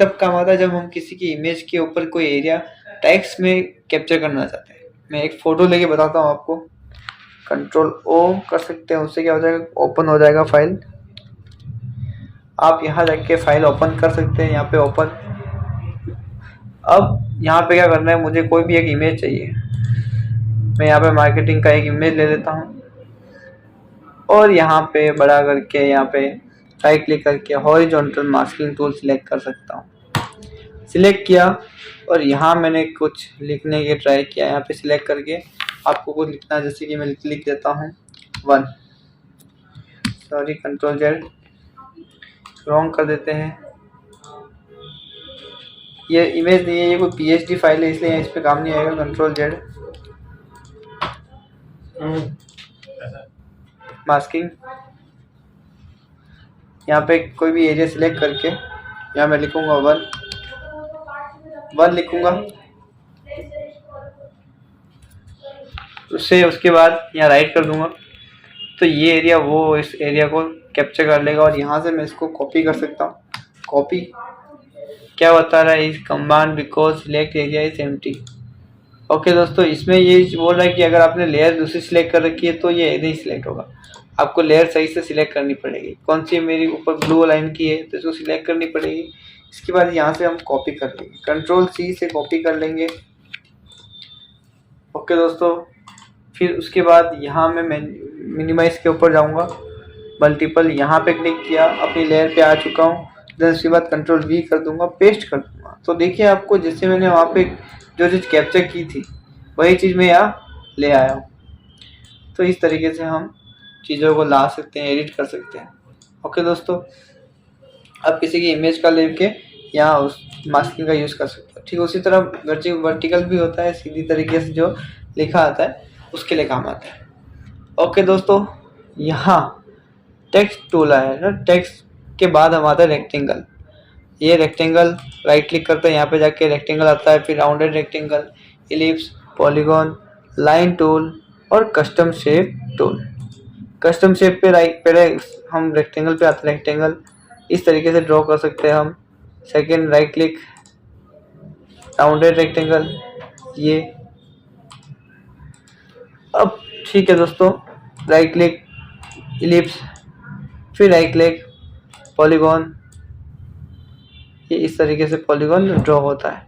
तब काम आता है जब हम किसी की इमेज के ऊपर कोई एरिया टेक्स्ट में कैप्चर करना चाहते हैं। मैं एक फोटो लेके बताता हूँ आपको। कंट्रोल ओ कर सकते हैं, उससे क्या हो जाएगा, ओपन हो जाएगा फाइल। आप यहाँ जाके फाइल ओपन कर सकते हैं, यहाँ पे ओपन। अब यहाँ पे क्या करना है, मुझे कोई भी एक इमेज चाहिए। मैं यहाँ पे मार्केटिंग का एक इमेज ले लेता हूँ और यहाँ पे बड़ा करके यहाँ पे राइट क्लिक करके हॉरिजॉन्टल मास्किंग टूल सिलेक्ट कर सकता हूँ। सिलेक्ट किया और यहाँ मैंने कुछ लिखने के ट्राई किया। यहाँ पे सिलेक्ट करके आपको कुछ लिखना, जैसे कि मैं लिख देता हूँ 1, सॉरी कंट्रोल जेड, रॉन्ग कर देते हैं। ये इमेज नहीं है, ये कोई पीएचडी फाइल है इसलिए इस पे काम नहीं आएगा। कंट्रोल जेड मास्किंग, यहाँ पे कोई भी एरिया सिलेक्ट करके यहाँ मैं लिखूंगा 1 लिखूंगा। उसके बाद यहाँ राइट कर दूंगा तो ये एरिया वो इस एरिया को कैप्चर कर लेगा और यहाँ से मैं इसको कॉपी कर सकता हूँ। कॉपी क्या बता रहा है, इस command because select area is empty. Okay दोस्तों, इसमें ये बोल रहा है कि अगर आपने लेयर दूसरी सिलेक्ट कर रखी है तो ये नहीं सिलेक्ट होगा। आपको लेयर सही से सिलेक्ट करनी पड़ेगी। कौन सी मेरी ऊपर ब्लू लाइन की है तो इसको सिलेक्ट करनी पड़ेगी। इसके बाद यहाँ से हम कॉपी कर लेंगे, कंट्रोल सी से कॉपी कर लेंगे। ओके दोस्तों, फिर उसके बाद यहाँ मैं मिनिमाइज के ऊपर जाऊँगा, मल्टीपल यहाँ पे क्लिक किया, अपनी लेयर पे आ चुका हूँ। देन उसके बाद कंट्रोल V कर दूंगा, पेस्ट कर दूंगा। तो देखिए आपको जैसे मैंने वहाँ पे जो चीज़ कैप्चर की थी वही चीज़ मैं यहाँ ले आया हूँ। तो इस तरीके से हम चीज़ों को ला सकते हैं, एडिट कर सकते हैं। ओके दोस्तों, अब किसी की इमेज का लेके यहाँ उस मास्किंग का यूज़ कर सकते हो। ठीक उसी तरह वर्टिकल भी होता है, सीधी तरीके से जो लिखा आता है उसके लिए काम आता है। ओके दोस्तों, यहाँ टेक्स्ट टूल आया ना, टेक्स्ट के बाद हम आता है रेक्टेंगल। ये रेक्टेंगल राइट क्लिक करते हैं, यहाँ पे जाके रेक्टेंगल आता है, फिर rounded rectangle, ellipse, polygon, line tool और custom shape tool. Custom shape पे पहले हम रेक्टेंगल पे आते हैं, रेक्टेंगल इस तरीके से ड्रॉ कर सकते हैं हम। Second right click, rounded rectangle ये। अब ठीक है दोस्तों, राइट क्लिक, इलिप्स, फिर राइट क्लिक, पॉलीगॉन, ये इस तरीके से पॉलीगॉन ड्रॉ होता है।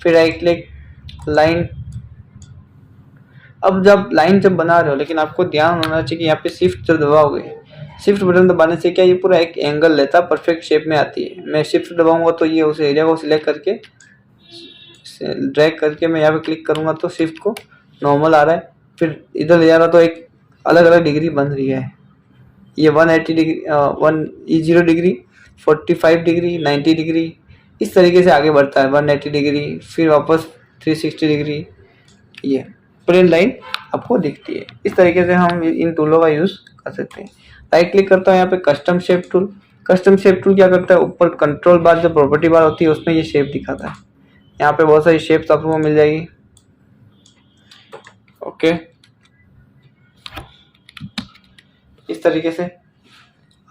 फिर राइट क्लिक, लाइन। अब जब लाइन बना रहे हो, लेकिन आपको ध्यान होना चाहिए कि यहाँ पे शिफ्ट जब दबाओगे, शिफ्ट बटन दबाने से क्या ये पूरा एक एंगल लेता है, परफेक्ट शेप में आती है। मैं शिफ्ट दबाऊंगा तो ये उस एरिया को सिलेक्ट करके ड्रैग करके मैं यहाँ पे क्लिक करूंगा तो शिफ्ट को नॉर्मल आ रहा है। फिर इधर ले जा रहा तो एक अलग अलग डिग्री बन रही है। ये 180 डिग्री, 0 डिग्री, 45 डिग्री, 90 डिग्री, इस तरीके से आगे बढ़ता है। 180 डिग्री, फिर वापस 360 डिग्री, ये प्लेन लाइन आपको दिखती है। इस तरीके से हम इन टूलों का यूज़ कर सकते हैं। राइट क्लिक करता हूँ यहाँ पे custom shape tool. Custom shape tool क्या करता है, ऊपर कंट्रोल बार जो प्रॉपर्टी बार होती है उसमें ये शेप दिखाता है। यहाँ पे बहुत सारी शेप्स आपको मिल जाएगी। ओके, इस तरीके से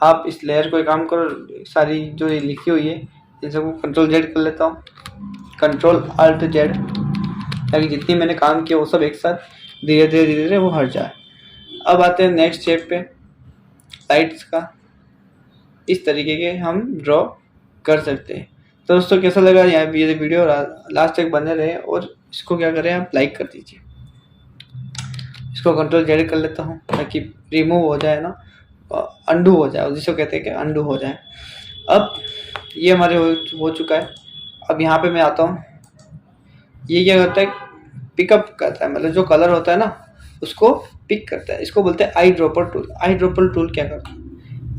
आप इस लेयर को एक काम करो, सारी जो ये लिखी हुई है इन सबको कंट्रोल Z कर लेता हूँ, कंट्रोल Alt Z, ताकि जितनी मैंने काम किया वो सब एक साथ धीरे धीरे वो हट जाए। अब आते हैं नेक्स्ट शेप पे, लाइट्स का। इस तरीके के हम ड्रॉ कर सकते हैं। तो दोस्तों कैसा लगा यहाँ ये वीडियो, लास्ट तक बने रहे और इसको क्या करें आप लाइक कर दीजिए। इसको कंट्रोल Z कर लेता हूँ ताकि रिमूव हो जाए ना, अंडू हो जाए, जिसको कहते हैं कि अंडू हो जाए। अब ये हमारे हो चुका है। अब यहाँ पे मैं आता हूँ, ये क्या करता है, पिकअप करता है, मतलब जो कलर होता है ना उसको पिक करता है। इसको बोलते हैं eye dropper tool. Eye dropper tool क्या करता है,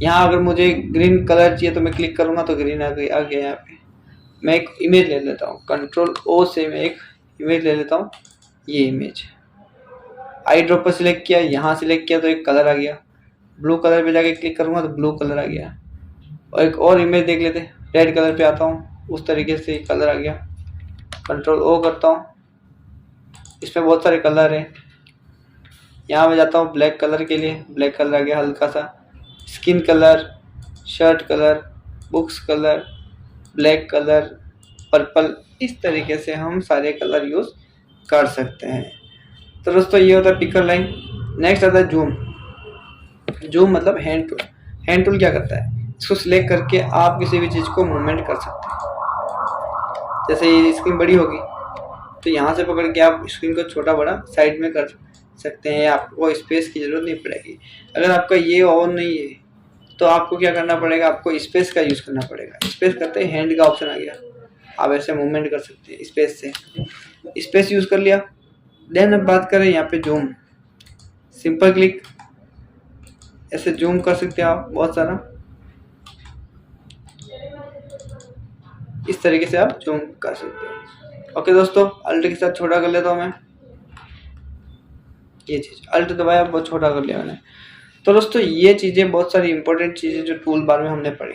यहाँ अगर मुझे ग्रीन कलर चाहिए तो मैं क्लिक करूँगा तो ग्रीन आ गया यहाँ पे। मैं एक इमेज ले लेता हूँ, कंट्रोल O से मैं एक इमेज ले लेता हूँ। ये इमेज आई ड्रॉपर सिलेक्ट किया, यहाँ सिलेक्ट किया तो एक कलर आ गया। ब्लू कलर पे जाके क्लिक करूँगा तो ब्लू कलर आ गया। और एक और इमेज देख लेते, रेड कलर पे आता हूँ, उस तरीके से कलर आ गया। कंट्रोल O करता हूँ, इसमें बहुत सारे कलर हैं। यहाँ मैं जाता हूँ ब्लैक कलर के लिए, ब्लैक कलर आ गया हल्का सा। Skin colour, shirt colour, books colour, black colour, purple, इस तरीके से हम सारे कलर यूज़ कर सकते हैं। तो दोस्तों ये होता है पिकर लाइन। नेक्स्ट आता है जूम। जूम मतलब हैंड टूल। हैंड टूल क्या करता है, इसको सिलेक्ट करके आप किसी भी चीज़ को मूवमेंट कर सकते हैं। जैसे ये स्क्रीन बड़ी होगी तो यहाँ से पकड़ के आप स्क्रीन को छोटा बड़ा साइड में कर सकते हैं, आपको स्पेस की ज़रूरत नहीं पड़ेगी। अगर आपका ये ऑन नहीं है तो आपको क्या करना पड़ेगा, आपको स्पेस का यूज़ करना पड़ेगा। स्पेस करते ही हैंड का ऑप्शन आ गया, आप ऐसे मूवमेंट कर सकते हैं स्पेस से। स्पेस यूज़ कर लिया। देन अब बात करें यहाँ पे जूम, सिंपल क्लिक, ऐसे जूम कर सकते हैं आप बहुत सारा। इस तरीके से आप जूम कर सकते हैं। ओके दोस्तों, अल्ट के साथ छोटा कर लेता हूँ मैं, ये चीज़ अल्ट दबाया बहुत छोटा कर लिया मैंने। तो दोस्तों ये चीज़ें बहुत सारी इंपॉर्टेंट चीज़ें जो टूल बार में हमने पढ़ी,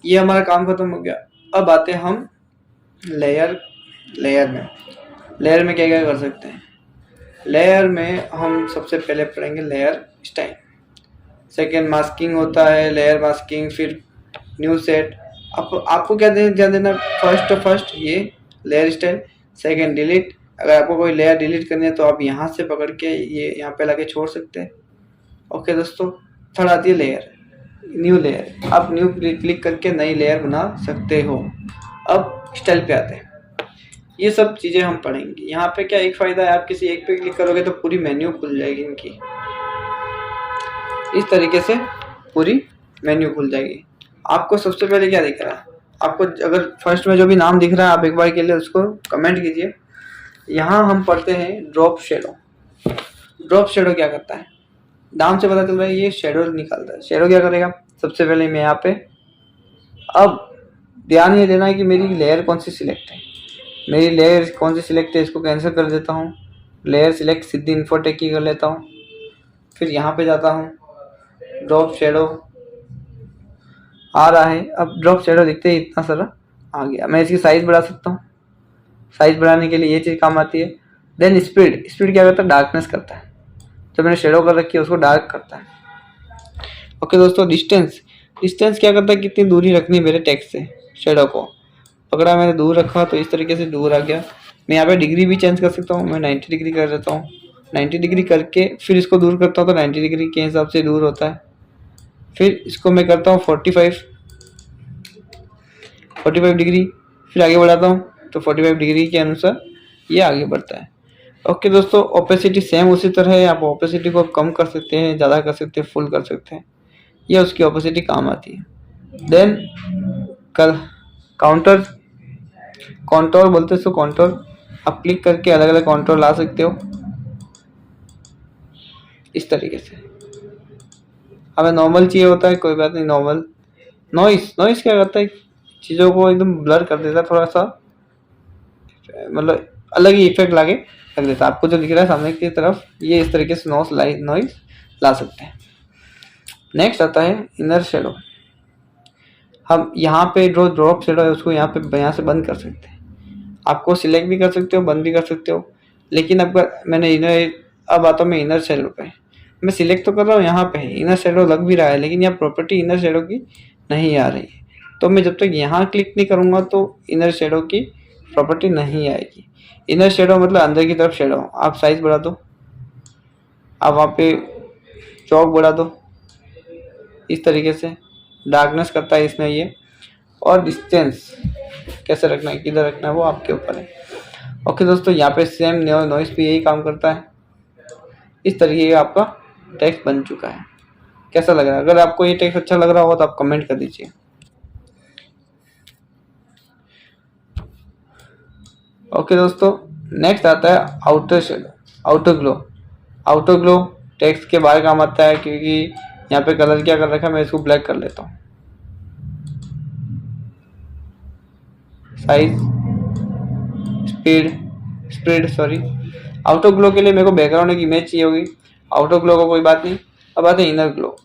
ये हमारा काम खत्म हो गया। अब आते हैं हम लेयर में क्या क्या कर सकते हैं। लेयर में हम सबसे पहले पढ़ेंगे लेयर स्टाइल। सेकेंड मास्किंग होता है, लेयर मास्किंग, फिर न्यू सेट। आपको क्या ध्यान देना, फर्स्ट ये लेयर स्टाइल, सेकेंड डिलीट। अगर आपको कोई लेयर डिलीट करनी है तो आप यहाँ से पकड़ के ये यहाँ पे लाके छोड़ सकते हैं। ओके दोस्तों, थर्ड आती है लेयर, न्यू लेयर। आप न्यू क्लिक करके नई लेयर बना सकते हो। अब स्टाइल पे आते हैं। ये सब चीज़ें हम पढ़ेंगे। यहाँ पे क्या एक फ़ायदा है, आप किसी एक पे क्लिक करोगे तो पूरी मेन्यू खुल जाएगी इनकी, इस तरीके से पूरी मेन्यू खुल जाएगी। आपको सबसे पहले क्या दिख रहा है, आपको अगर फर्स्ट में जो भी नाम दिख रहा है आप एक बार के लिए उसको कमेंट कीजिए। यहाँ हम पढ़ते हैं ड्रॉप शेडो। ड्रॉप शेडो क्या करता है, नाम से पता चल रहा है ये शेडो निकालता है। शेडो क्या करेगा, सबसे पहले मैं यहाँ पे, अब ध्यान ये देना है कि मेरी लेयर कौन सी सिलेक्ट है। मेरी लेयर कौन सी सिलेक्ट है, इसको कैंसिल कर देता हूँ। लेयर सिलेक्ट सीधी इन्फोटेक की कर लेता हूँ। फिर यहाँ पे जाता हूँ, ड्रॉप शेडो आ रहा है। अब ड्रॉप शेडो दिखते ही इतना सारा आ गया। मैं इसकी साइज बढ़ा सकता हूँ, साइज बढ़ाने के लिए ये चीज़ काम आती है। देन स्पीड, स्पीड क्या करता है, डार्कनेस करता है। जो मैंने शेडो कर रखी है उसको डार्क करता है। ओके दोस्तों, डिस्टेंस, डिस्टेंस क्या करता है, कितनी दूरी रखनी है मेरे टेक्स्ट से। शेडो को पकड़ा मैंने, दूर रखा तो इस तरीके से दूर आ गया। मैं यहाँ पे डिग्री भी चेंज कर सकता हूँ, मैं 90 डिग्री कर देता हूँ। 90 डिग्री करके फिर इसको दूर करता हूँ तो 90 डिग्री के हिसाब से दूर होता है। फिर इसको मैं करता हूँ 45 डिग्री, फिर आगे बढ़ाता हूँ तो 45 डिग्री के अनुसार ये आगे बढ़ता है। ओके दोस्तों, ओपेसिटी सेम उसी तरह है। आप ओपेसिटी को कम कर सकते हैं, ज़्यादा कर सकते हैं, फुल कर सकते हैं, ये उसकी ओपेसिटी काम आती है। देन काउंटर, कॉन्टोर बोलते हैं इसको, कॉन्टोर। आप क्लिक करके अलग अलग कॉन्टोर ला सकते हो इस तरीके से। हमें नॉर्मल चाहिए होता है, कोई बात नहीं, नॉर्मल। नॉइस, नॉइस क्या करता है, चीज़ों को एकदम ब्लर कर देता है, थोड़ा सा मतलब अलग ही इफेक्ट लाके रख देता है। आपको जो दिख रहा है सामने की तरफ, ये इस तरीके से नॉइस ला सकते हैं। नेक्स्ट आता है इनर शेडो। हम यहाँ पे जो ड्रॉप शेडो है उसको यहाँ से बंद कर सकते हैं। आपको सिलेक्ट भी कर सकते हो, बंद भी कर सकते हो। लेकिन अब आता हूँ मैं इनर शेडो पे। मैं सिलेक्ट तो कर रहा हूँ, यहाँ पे इनर शेडो लग भी रहा है, लेकिन यहाँ प्रॉपर्टी इनर शेडो की नहीं आ रही है। तो मैं जब तक यहाँ क्लिक नहीं करूँगा तो इनर शेडो की प्रॉपर्टी नहीं आएगी। इनर शेडो मतलब अंदर की तरफ शेडो। आप साइज बढ़ा दो, आप वहाँ पे चौक बढ़ा दो, इस तरीके से डार्कनेस करता है इसमें ये। और डिस्टेंस कैसे रखना है, किधर रखना है, वो आपके ऊपर है। ओके दोस्तों, यहाँ पे सेम नॉइस भी यही काम करता है। इस तरीके का आपका टेक्स्ट बन चुका है। कैसा लग रहा है, अगर आपको ये टेक्स्ट अच्छा लग रहा हो तो आप कमेंट कर दीजिए। ओके दोस्तों, नेक्स्ट आता है outer shadow, outer glow. Outer glow text के बाहर काम आता है, क्योंकि यहाँ पे कलर क्या कर रखा है, मैं इसको ब्लैक कर लेता हूँ। Size, speed sorry. Outer glow के लिए मेरे को बैकग्राउंड एक इमेज चाहिए होगी। आउटर ग्लो को कोई बात नहीं। अब आते हैं इनर ग्लो।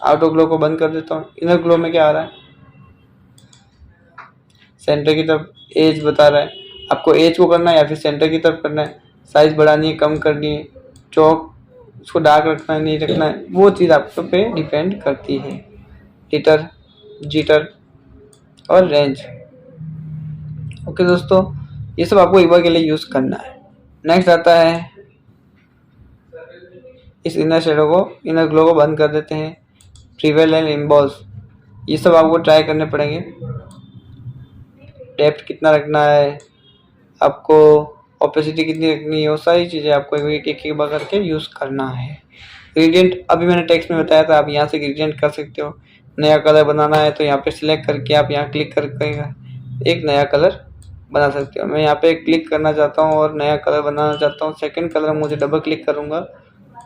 आउटर ग्लो को बंद कर देता हूँ। इनर ग्लो में क्या आ रहा है, सेंटर की तरफ एज बता रहा है। आपको एज को करना है या फिर सेंटर की तरफ करना है, साइज बढ़ानी है, कम करनी है, चौक उसको डार्क रखना है, नहीं रखना है, वो चीज़ आपके पे डिपेंड करती है। टिटर, जीटर और रेंज। ओके दोस्तों, ये सब आपको एक बार के लिए यूज़ करना है। नेक्स्ट आता है, इस इनर शेडो को, इनर ग्लो को बंद कर देते हैं। प्रीवेल एंड इम्बॉस, ये सब आपको ट्राई करने पड़ेंगे। डेप्थ कितना रखना है, आपको ओपेसिटी कितनी रखनी है, वो सारी चीज़ें आपको एक बार करके यूज़ करना है। ग्रेडियंट अभी मैंने टेक्स्ट में बताया था, आप यहाँ से ग्रेडियंट कर सकते हो। नया कलर बनाना है तो यहाँ पे सिलेक्ट करके आप यहाँ क्लिक करके एक नया कलर बना सकते हो। मैं यहाँ पे क्लिक करना चाहता हूँ और नया कलर बनाना चाहता हूँ। सेकंड कलर मुझे डबल क्लिक करूँगा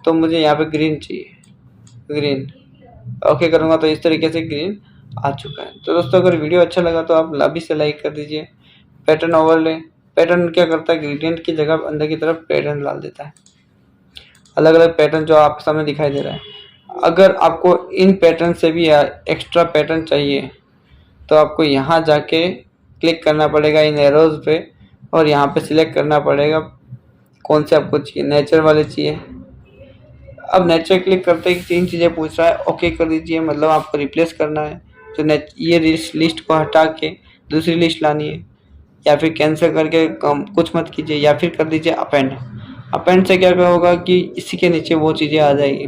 तो मुझे यहाँ पे ग्रीन चाहिए, ग्रीन। ओके करूँगा तो इस तरीके से ग्रीन आ चुका है। तो दोस्तों, अगर वीडियो अच्छा लगा तो आप अभी से लाइक कर दीजिए। पैटर्न ओवरले, पैटर्न क्या करता है, ग्रेडियंट की जगह अंदर की तरफ पैटर्न डाल देता है, अलग अलग पैटर्न जो आपके सामने दिखाई दे रहा है। अगर आपको इन पैटर्न से भी एक्स्ट्रा पैटर्न चाहिए तो आपको यहाँ जाके क्लिक करना पड़ेगा इन एरोज पे, और यहाँ पे सिलेक्ट करना पड़ेगा कौन से आपको चाहिए। नेचर वाले चाहिए। अब नेचर क्लिक करते ही 3 चीज़ें पूछ रहा है, ओके कर दीजिए, मतलब आपको रिप्लेस करना है। तो ये लिस्ट को हटा के दूसरी लिस्ट लानी है, या फिर कैंसिल करके कुछ मत कीजिए, या फिर कर दीजिए अपेंड। अपेंड से क्या होगा कि इसी के नीचे वो चीज़ें आ जाएगी।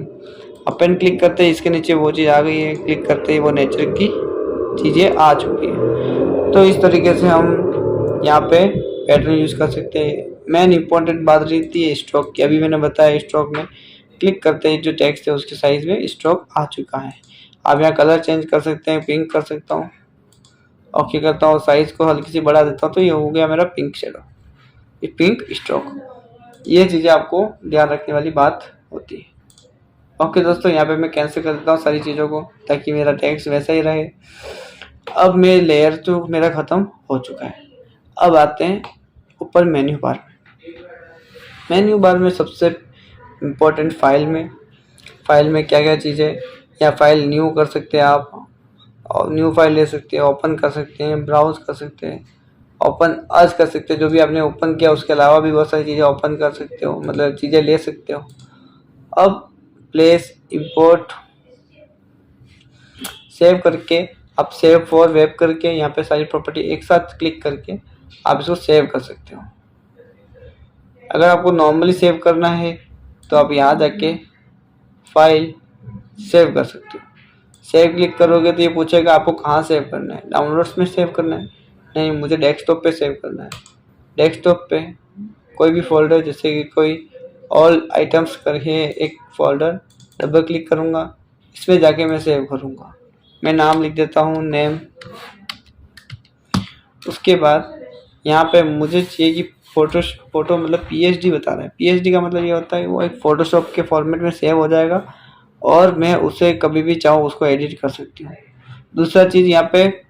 अपेंड क्लिक करते ही इसके नीचे वो चीज़ आ गई है, क्लिक करते ही वो नेचर की चीज़ें आ चुकी है। तो इस तरीके से हम यहाँ पे पैटर्न यूज कर सकते हैं। मेन इंपॉर्टेंट बात रही थी स्ट्रोक की। अभी मैंने बताया स्ट्रोक में क्लिक करते ही जो टेक्स्ट है उसके साइज में स्ट्रोक आ चुका है। आप यहाँ कलर चेंज कर सकते हैं, पिंक कर सकता हूँ। ओके करता हूँ, साइज को हल्की सी बढ़ा देता हूँ, तो ये हो गया मेरा पिंक शेडो, ये पिंक स्ट्रोक। ये चीज़ें आपको ध्यान रखने वाली बात होती है। ओके दोस्तों, यहाँ पे मैं कैंसिल कर देता हूँ सारी चीज़ों को ताकि मेरा टेक्स्ट वैसा ही रहे। अब मैं लेयर तो मेरा ख़त्म हो चुका है। अब आते हैं ऊपर मेन्यू बार में। मेन्यू बार में सबसे इम्पोर्टेंट फाइल में क्या क्या चीज़ें, या फाइल न्यू कर सकते हैं आप, और न्यू फाइल ले सकते हैं, ओपन कर सकते हैं, ब्राउज कर सकते हैं, ओपन आज कर सकते हैं। जो भी आपने ओपन किया उसके अलावा भी बहुत सारी चीज़ें ओपन कर सकते हो, मतलब चीज़ें ले सकते हो। अब प्लेस, इंपोर्ट, सेव करके आप सेव फॉर वेब करके यहाँ पे सारी प्रॉपर्टी एक साथ क्लिक करके आप इसको सेव कर सकते हो। अगर आपको नॉर्मली सेव करना है तो आप यहाँ जाके फाइल सेव कर सकते हो। सेव क्लिक करोगे तो ये पूछेगा आपको कहाँ सेव करना है, डाउनलोड्स में सेव करना है, नहीं मुझे डेस्कटॉप पे सेव करना है। डेस्कटॉप पे कोई भी फोल्डर, जैसे कि कोई ऑल आइटम्स करके एक फोल्डर, डबल क्लिक करूँगा, इसमें जाके मैं सेव करूँगा। मैं नाम लिख देता हूँ नेम। उसके बाद यहाँ पे मुझे चाहिए कि फोटो मतलब पीएचडी बता रहा है। पीएचडी का मतलब ये होता है वो एक फोटोशॉप के फॉर्मेट में सेव हो जाएगा और मैं उसे कभी भी चाहूँ उसको एडिट कर सकती हूँ। दूसरा चीज़ यहाँ पे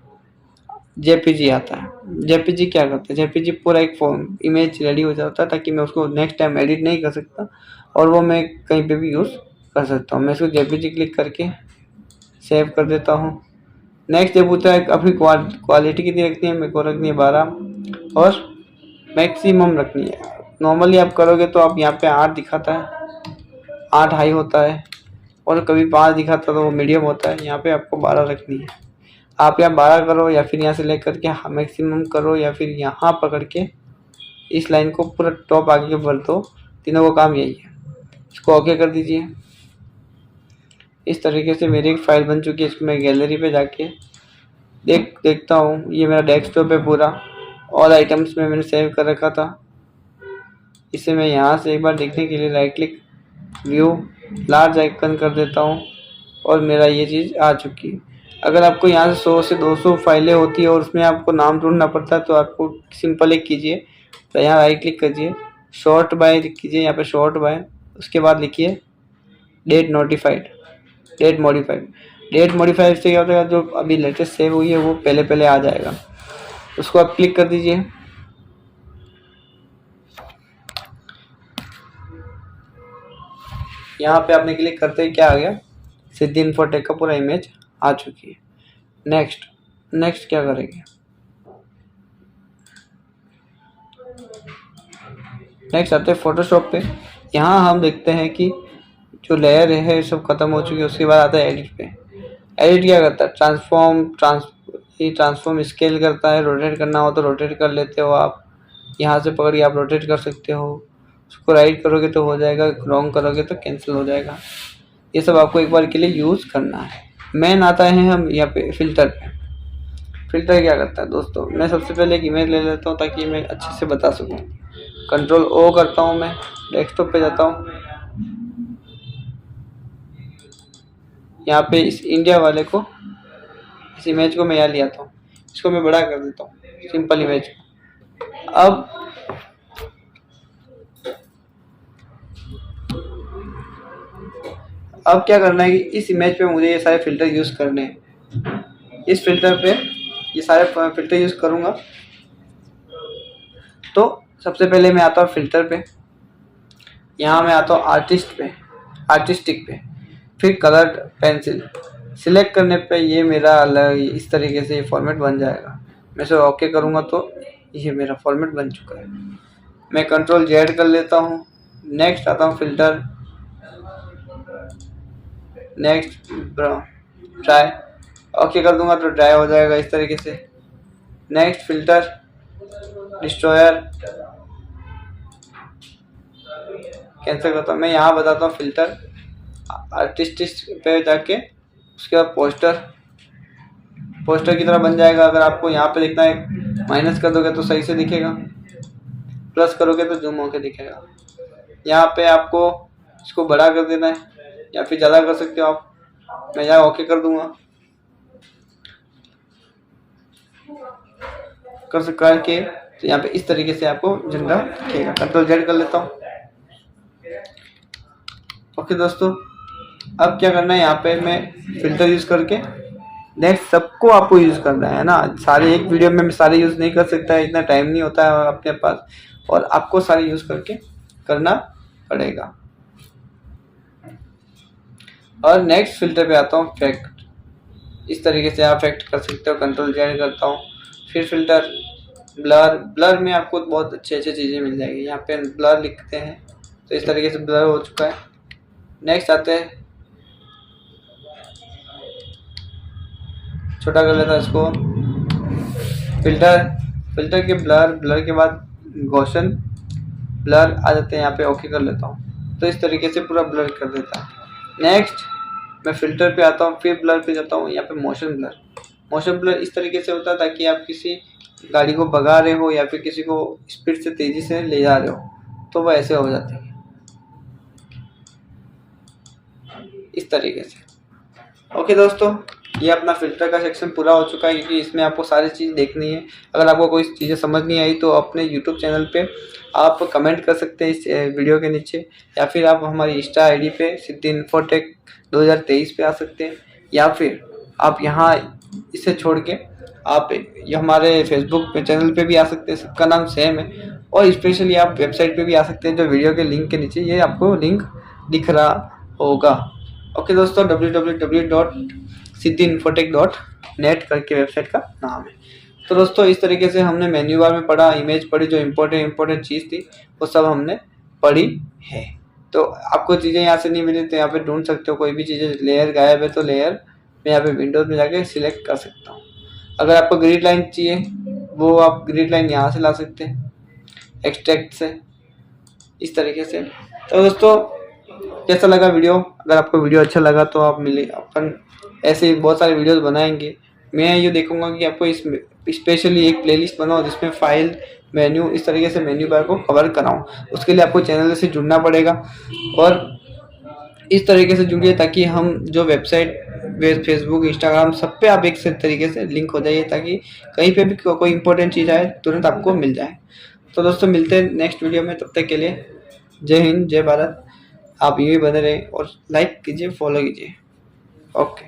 जेपीजी आता है। जेपीजी क्या करता है, जेपीजी पूरा एक इमेज रेडी हो जाता है ताकि मैं उसको नेक्स्ट टाइम एडिट नहीं कर सकता और वो मैं कहीं पे भी यूज़ कर सकता हूँ। मैं इसको जेपीजी क्लिक करके सेव कर देता हूँ। नेक्स्ट ये पूछता है अपनी क्वालिटी कितनी रखनी है, मेरे को रखनी है 12 और मैक्सिमम रखनी है। नॉर्मली आप करोगे तो आप यहाँ पे 8 दिखाता है, 8 हाई होता है, और कभी 5 दिखाता तो वो मीडियम होता है। यहाँ पे आपको 12 रखनी है। आप यहाँ 12 करो या फिर यहाँ से लेकर के मैक्सिमम करो या फिर यहाँ पकड़ के इस लाइन को पूरा टॉप आगे भर दो। तीनों का काम यही है। इसको ओके कर दीजिए। इस तरीके से मेरी एक फ़ाइल बन चुकी है। इसको मैं गैलरी पे जाके देखता हूँ। ये मेरा डेस्कटॉप है पूरा, ऑल आइटम्स में मैंने सेव कर रखा था। इसे मैं यहाँ से एक बार देखने के लिए right click, view, large icon कर देता हूँ और मेरा ये चीज़ आ चुकी है। अगर आपको यहाँ से 100 से 200 फाइलें होती है और उसमें आपको नाम ढूंढना पड़ता है तो आपको सिंपल एक कीजिए, तो यहाँ राइट क्लिक कीजिए, शॉर्ट बाय कीजिए, यहाँ पे शॉर्ट बाय, उसके बाद लिखिए डेट मॉडिफाइड। डेट मॉडिफाइड से क्या होता है, जो अभी लेटेस्ट सेव हुई है वो पहले आ जाएगा। उसको आप क्लिक कर दीजिए। यहाँ पे आपने क्लिक करते ही क्या आ गया, सिद्धि इन्फोटेक का पूरा इमेज आ चुकी है। नेक्स्ट क्या करेंगे, नेक्स्ट आते हैं फोटोशॉप पे। यहाँ हम देखते हैं कि जो लेयर है सब खत्म हो चुकी है। उसके बाद आता है एडिट पे। एडिट क्या करता है, ट्रांसफॉर्म स्केल करता है। रोटेट करना हो तो रोटेट कर लेते हो आप, यहाँ से पकड़ के आप रोटेट कर सकते हो। उसको राइट करोगे तो हो जाएगा, रॉन्ग करोगे तो कैंसिल हो जाएगा। ये सब आपको एक बार के लिए यूज़ करना है। मेन आता है हम यहाँ पे फिल्टर पे। फिल्टर क्या करता है दोस्तों, मैं सबसे पहले एक इमेज ले लेता हूँ ताकि मैं अच्छे से बता सकूँ। कंट्रोल ओ करता हूँ, मैं डेस्कटॉप पे जाता हूँ। यहाँ पे इस इंडिया वाले को, इस इमेज को मैं यहाँ ले आता हूँ। इसको मैं बड़ा कर देता हूँ, सिंपल इमेज को। अब क्या करना है कि इस इमेज पे मुझे ये सारे फिल्टर यूज़ करने हैं। इस फिल्टर पे ये सारे फिल्टर यूज़ करूँगा। तो सबसे पहले मैं आता हूँ फिल्टर पे, यहाँ मैं आता हूँ आर्टिस्टिक पे, फिर कलर पेंसिल सिलेक्ट करने पे ये मेरा अलग इस तरीके से ये फॉर्मेट बन जाएगा। मैं इसे ओके करूँगा तो ये मेरा फॉर्मेट बन चुका है। मैं कंट्रोल जेड कर लेता हूँ। नेक्स्ट आता हूँ फिल्टर, नेक्स्ट ड्राई, ओके कर दूंगा तो ड्राई हो जाएगा इस तरीके से। नेक्स्ट फिल्टर डिस्ट्रॉयर, कैंसिल करता हूँ। मैं यहाँ बताता हूँ फिल्टर आर्टिस्टिक पे जाके, उसके बाद पोस्टर की तरह बन जाएगा। अगर आपको यहाँ पे देखना है माइनस कर दोगे तो सही से दिखेगा, प्लस करोगे तो जूम होके दिखेगा। यहाँ पे आपको इसको बड़ा कर देना है या फिर ज़्यादा कर सकते हो आप। मैं यहाँ ओके कर दूंगा। करके तो यहाँ पे इस तरीके से आपको झंडा दिखेगा। कंट्रोल जेड कर लेता हूँ। ओके दोस्तों, अब क्या करना है, यहाँ पे मैं फिल्टर यूज करके नेक्स्ट सबको आपको यूज करना है ना। सारे एक वीडियो में मैं सारे यूज नहीं कर सकता है, इतना टाइम नहीं होता है अपने पास, और आपको सारे यूज करके करना पड़ेगा। और नेक्स्ट फिल्टर पे आता हूँ, इफेक्ट। इस तरीके से आप इफेक्ट कर सकते हो। कंट्रोल जेड करता हूँ। फिर फिल्टर ब्लर में आपको बहुत अच्छे चीज़ें मिल जाएगी। यहाँ पे ब्लर लिखते हैं तो इस तरीके से ब्लर हो चुका है। नेक्स्ट आते हैं, छोटा कर लेता है इसको। फिल्टर के ब्लर के बाद गॉशन ब्लर आ जाते हैं। यहाँ पे ओके कर लेता हूँ तो इस तरीके से पूरा ब्लर कर देता है। नेक्स्ट मैं फिल्टर पे आता हूँ, फिर ब्लर पे जाता हूँ। यहाँ पे मोशन ब्लर इस तरीके से होता है ताकि आप किसी गाड़ी को भगा रहे हो या फिर किसी को स्पीड से तेजी से ले जा रहे हो तो वो ऐसे हो जाती है इस तरीके से। ओके दोस्तों, ये अपना फिल्टर का सेक्शन पूरा हो चुका है, क्योंकि इसमें आपको सारी चीज़ देखनी है। अगर आपको कोई चीज़ें समझ नहीं आई तो अपने यूट्यूब चैनल पे आप कमेंट कर सकते हैं इस वीडियो के नीचे, या फिर आप हमारी इंस्टा आईडी पे सिद्धि इन्फोटेक 2023 पे आ सकते हैं, या फिर आप यहाँ इसे छोड़ के आप ये हमारे फेसबुक पे चैनल पे भी आ सकते हैं। सबका नाम सेम है। और स्पेशली आप वेबसाइट पे भी आ सकते हैं, जो वीडियो के लिंक के नीचे ये आपको लिंक दिख रहा होगा। ओके दोस्तों, www.siddhiinfotech.net करके वेबसाइट का नाम है। तो दोस्तों, इस तरीके से हमने मेन्यू बार में पढ़ा, इमेज पढ़ी, जो इम्पोर्टेंट चीज़ थी वो सब हमने पढ़ी है। तो आपको चीज़ें यहाँ से नहीं मिली तो यहाँ पे ढूंढ सकते हो। कोई भी चीज़ें लेयर गायब है तो लेयर मैं यहाँ पे विंडोज में जाके सिलेक्ट कर सकता हूँ। अगर आपको ग्रिड लाइन चाहिए वो आप ग्रिड लाइन यहाँ से ला सकते हैं एक्सट्रैक्ट से, इस तरीके से। तो दोस्तों, कैसा लगा वीडियो? अगर आपको वीडियो अच्छा लगा तो आप अपन ऐसे ही बहुत सारे वीडियोस बनाएंगे। मैं ये देखूंगा कि आपको इस स्पेशली एक प्लेलिस्ट बनाओ जिसमें फाइल, मेन्यू, इस तरीके से मेन्यू बार को कवर कराऊं। उसके लिए आपको चैनल से जुड़ना पड़ेगा और इस तरीके से जुड़िए ताकि हम जो वेबसाइट, फेसबुक, इंस्टाग्राम सब पे आप एक तरीके से लिंक हो जाइए, ताकि कहीं पे भी कोई इंपॉर्टेंट चीज़ आए तुरंत आपको मिल जाए। तो दोस्तों, मिलते हैं नेक्स्ट वीडियो में। तब तक के लिए जय हिंद, जय भारत। आप यूँ ही बने रहें और लाइक कीजिए, फॉलो कीजिए। ओके।